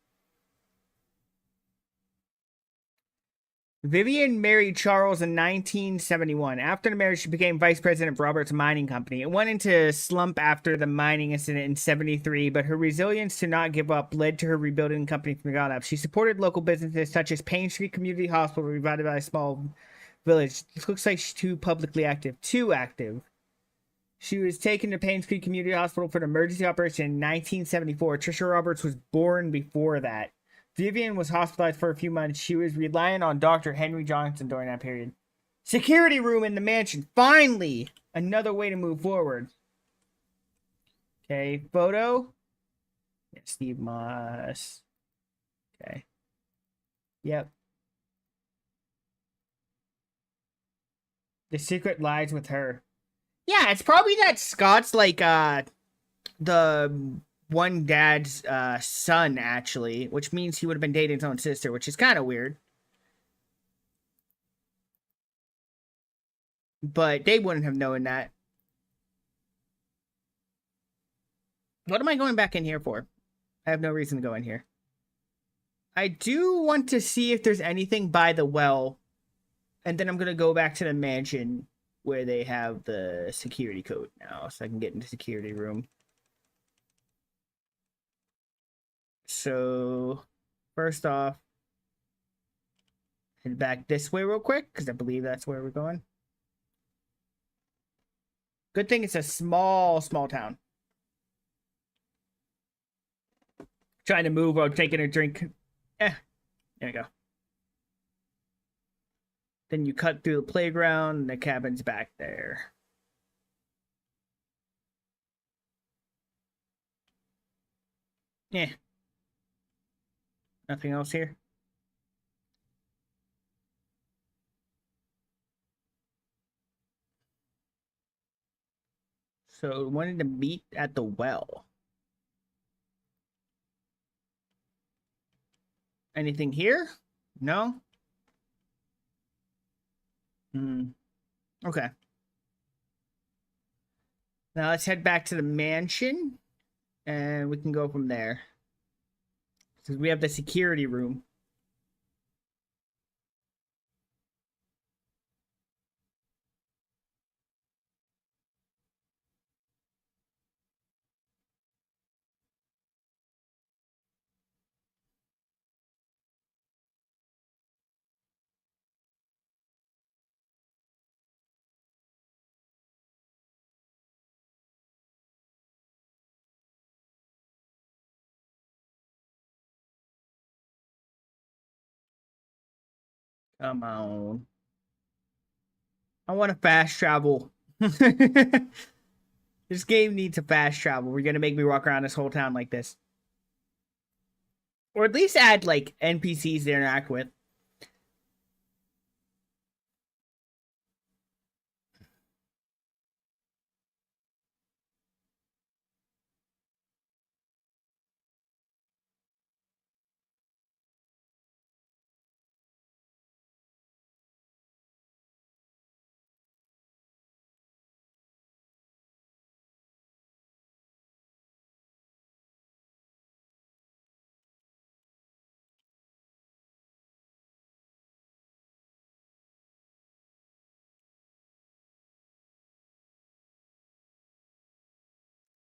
Vivian married Charles in 1971. After the marriage, she became vice president of Roberts Mining Company. It went into a slump after the mining incident in 73, but her resilience to not give up led to her rebuilding the company from the ground up. She supported local businesses such as Payne Street Community Hospital, revitalized a small village. This looks like she's too publicly active. Too active. She was taken to Payne Street Community Hospital for an emergency operation in 1974. Trisha Roberts was born before that. Vivian was hospitalized for a few months. She was relying on Dr. Henry Johnson during that period. Security room in the mansion. Finally! Another way to move forward. Okay, photo. Yeah, Steve Moss. Okay. Yep. The secret lies with her. Yeah, it's probably that Scott's like the one dad's son actually, which means he would have been dating his own sister, which is kind of weird. But they wouldn't have known that. What am I going back in here for? I have no reason to go in here. I do want to see if there's anything by the well, and then I'm gonna go back to the mansion where they have the security code now, so I can get into the security room. So, first off, head back this way real quick, because I believe that's where we're going. Good thing it's a small town. Trying to move while taking a drink. There we go. Then you cut through the playground, and the cabin's back there. Yeah. Nothing else here? So, wanted to meet at the well. Anything here? No? Okay. Now let's head back to the mansion, and we can go from there. Because we have the security room. Come on. I want to fast travel. This game needs a fast travel. We're gonna make me walk around this whole town like this. Or at least add like NPCs to interact with.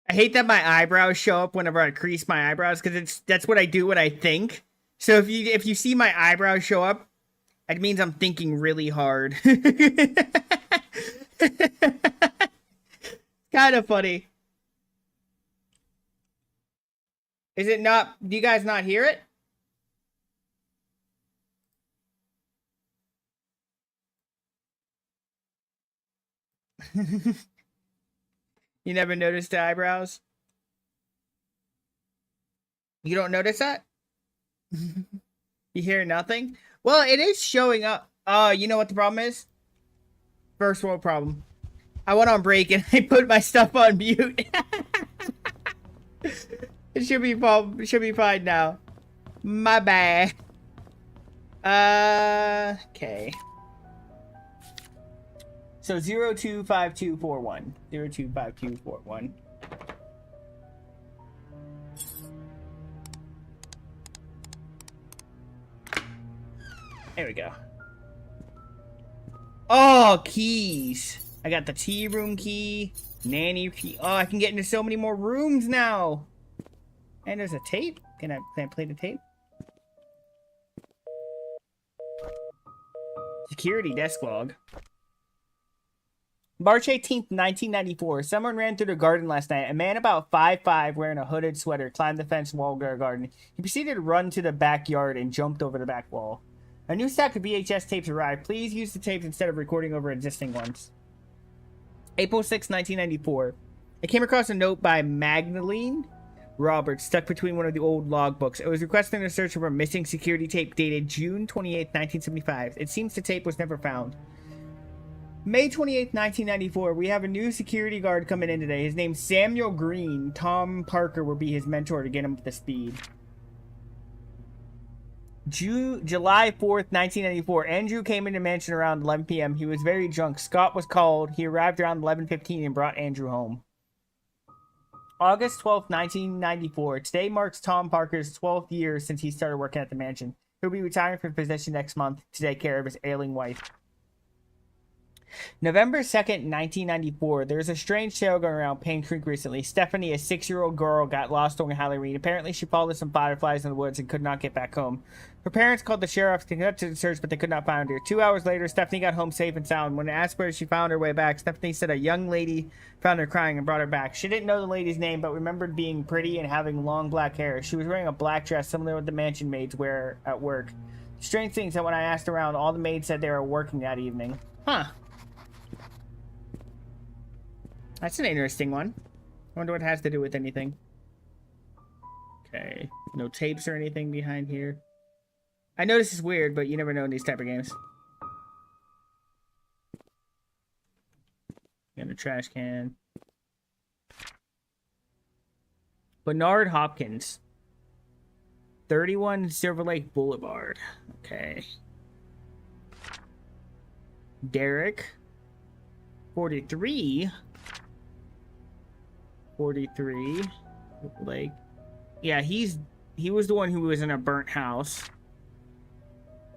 I hate that my eyebrows show up whenever I crease my eyebrows because that's what I do when I think. So if you see my eyebrows show up, it means I'm thinking really hard. Kind of funny. Is it not? Do you guys not hear it? You never noticed the eyebrows? You don't notice that? You hear nothing? Well, it is showing up. You know what the problem is? First world problem. I went on break and I put my stuff on mute. It should be fine now. My bad. Okay. So 025241. 025241. There we go. Oh, keys. I got the tea room key, nanny key. Oh, I can get into so many more rooms now. And there's a tape. Can I play the tape? Security desk log. March 18th, 1994. Someone ran through the garden last night. A man about 5'5", wearing a hooded sweater, climbed the fence wall of their garden. He proceeded to run to the backyard and jumped over the back wall. A new stack of VHS tapes arrived. Please use the tapes instead of recording over existing ones. April 6, 1994. I came across a note by Magdalene Roberts stuck between one of the old logbooks. It was requesting a search for a missing security tape dated June 28, 1975. It seems the tape was never found. May 28, 1994. We have a new security guard coming in today. His name's Samuel Green. Tom Parker will be his mentor to get him up to speed. July 4th, 1994. Andrew came into the mansion around 11 p.m. He was very drunk. Scott was called. He arrived around 11:15 and brought Andrew home. August 12th, 1994. Today marks Tom Parker's 12th year since he started working at the mansion. He'll be retiring from his position next month to take care of his ailing wife. November 2nd, 1994. There's a strange tale going around Payne Creek recently. Stephanie, a 6-year-old girl, got lost during Halloween. Apparently, she followed some fireflies in the woods and could not get back home. Her parents called the sheriff to conduct the search, but they could not find her. 2 hours later, Stephanie got home safe and sound. When asked where she found her way back, Stephanie said a young lady found her crying and brought her back. She didn't know the lady's name, but remembered being pretty and having long black hair. She was wearing a black dress similar to what the mansion maids wear at work. Strange thing is that when I asked around, all the maids said they were working that evening. Huh. That's an interesting one. I wonder what it has to do with anything. Okay. No tapes or anything behind here. I know this is weird, but you never know in these type of games. Got a trash can. Bernard Hopkins. 31 Silver Lake Boulevard. Okay. Derek. 43. 43. Like, yeah, he was the one who was in a burnt house.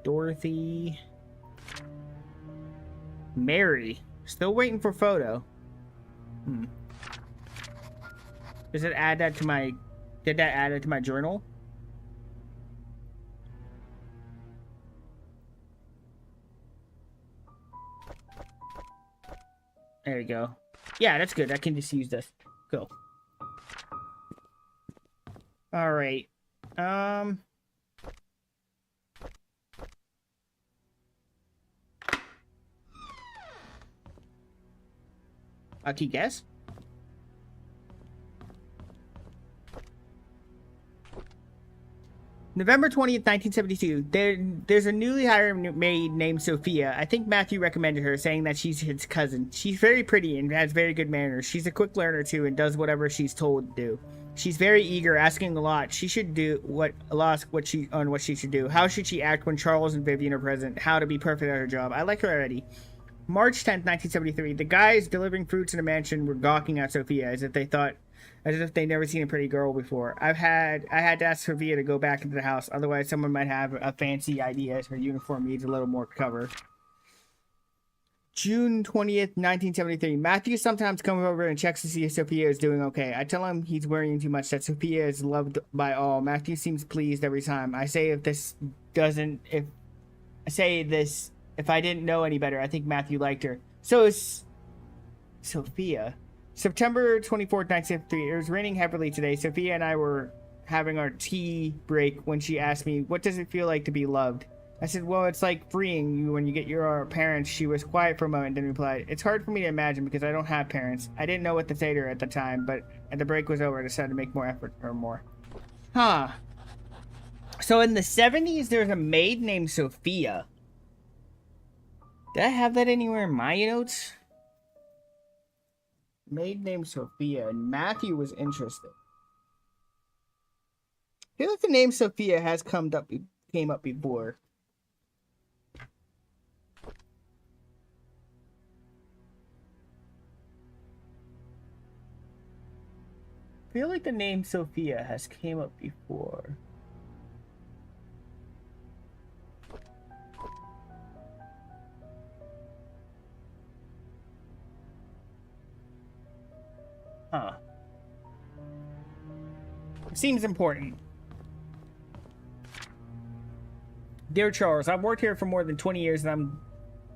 Dorothy. Mary. Still waiting for photo. Does it add that to my... Did that add it to my journal? There you go. Yeah, that's good. I can just use this. Cool. Alright. Lucky guess? November 20th, 1972. There's a newly hired maid named Sophia. I think Matthew recommended her, saying that she's his cousin. She's very pretty and has very good manners. She's a quick learner, too, and does whatever she's told to do. She's very eager, asking a lot. She should do what she should do. How should she act when Charles and Vivian are present? How to be perfect at her job. I like her already. March 10th, 1973. The guys delivering fruits in the mansion were gawking at Sophia as if they'd never seen a pretty girl before. I had to ask Sophia to go back into the house, otherwise someone might have a fancy idea as her uniform needs a little more cover. June 20th, 1973. Matthew sometimes comes over and checks to see if Sophia is doing okay. I tell him he's worrying too much, that Sophia is loved by all. Matthew seems pleased every time. I say if I didn't know any better, I think Matthew liked her. So is Sophia. September 24th, 1973. It was raining heavily today. Sophia and I were having our tea break when she asked me, what does it feel like to be loved? I said, well, it's like freeing you when you get your parents. She was quiet for a moment and then replied, it's hard for me to imagine because I don't have parents. I didn't know what to say to her at the time, but as the break was over, I decided to make more effort or more. Huh. So in the 70s, there's a maid named Sophia. Did I have that anywhere in my notes? Maid named Sophia, and Matthew was interested. I feel like the name Sophia has came up before. I feel like the name Sophia has came up before. Huh. Seems important. Dear Charles, I've worked here for more than 20 years and I'm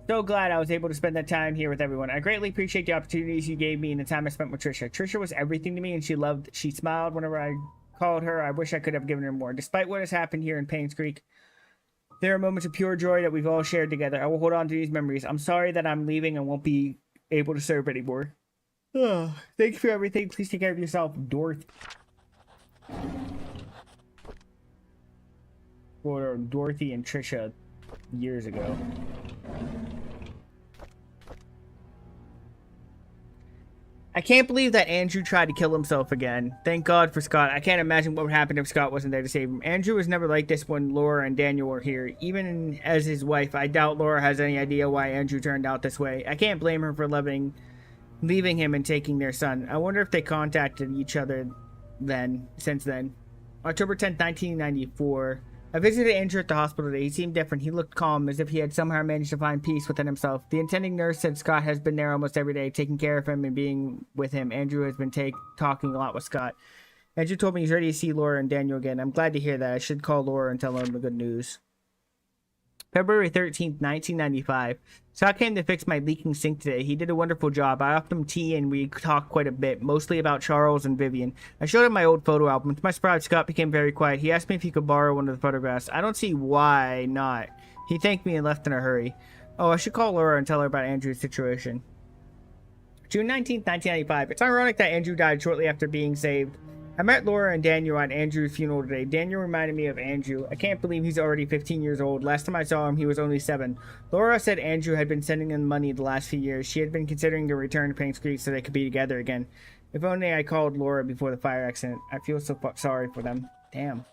so glad I was able to spend that time here with everyone. I greatly appreciate the opportunities you gave me and the time I spent with Trisha. Trisha was everything to me and she smiled whenever I called her. I wish I could have given her more. Despite what has happened here in Paynes Creek, there are moments of pure joy that we've all shared together. I will hold on to these memories. I'm sorry that I'm leaving and won't be able to serve anymore. Oh, thank you for everything. Please take care of yourself, Dorothy. Or Dorothy and Trisha years ago. I can't believe that Andrew tried to kill himself again. Thank God for Scott. I can't imagine what would happen if Scott wasn't there to save him. Andrew was never like this when Laura and Daniel were here. Even as his wife, I doubt Laura has any idea why Andrew turned out this way. I can't blame her for leaving him and taking their son. I wonder if they contacted each other since then. October 10th, 1994. I visited Andrew at the hospital today. He seemed different. He looked calm, as if he had somehow managed to find peace within himself. The attending nurse said Scott has been there almost every day, taking care of him and being with him. Andrew has been talking a lot with Scott. Andrew told me he's ready to see Laura and Daniel again. I'm glad to hear that. I should call Laura and tell them the good news. February 13th, 1995. Scott came to fix my leaking sink today. He did a wonderful job. I offered him tea and we talked quite a bit, mostly about Charles and Vivian. I showed him my old photo album. To my surprise, Scott became very quiet. He asked me if he could borrow one of the photographs. I don't see why not. He thanked me and left in a hurry. Oh, I should call Laura and tell her about Andrew's situation. June 19th, 1995. It's ironic that Andrew died shortly after being saved. I met Laura and Daniel at Andrew's funeral today. Daniel reminded me of Andrew. I can't believe he's already 15 years old. Last time I saw him, he was only 7. Laura said Andrew had been sending him money the last few years. She had been considering to return to Paynes Creek so they could be together again. If only I called Laura before the fire accident. I feel so sorry for them. Damn.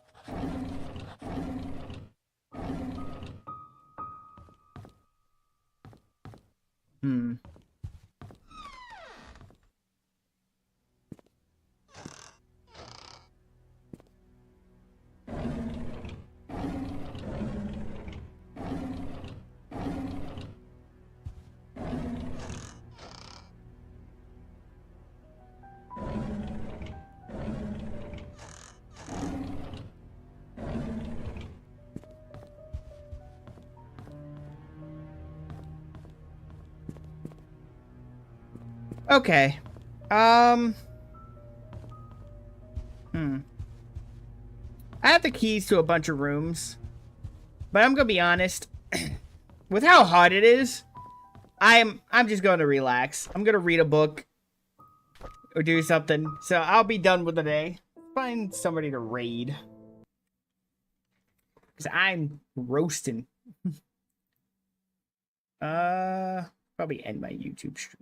Okay. I have the keys to a bunch of rooms, but I'm gonna be honest. With how hot it is, I'm just gonna relax. I'm gonna read a book or do something. So I'll be done with the day. Find somebody to raid, cause I'm roasting. Probably end my YouTube stream.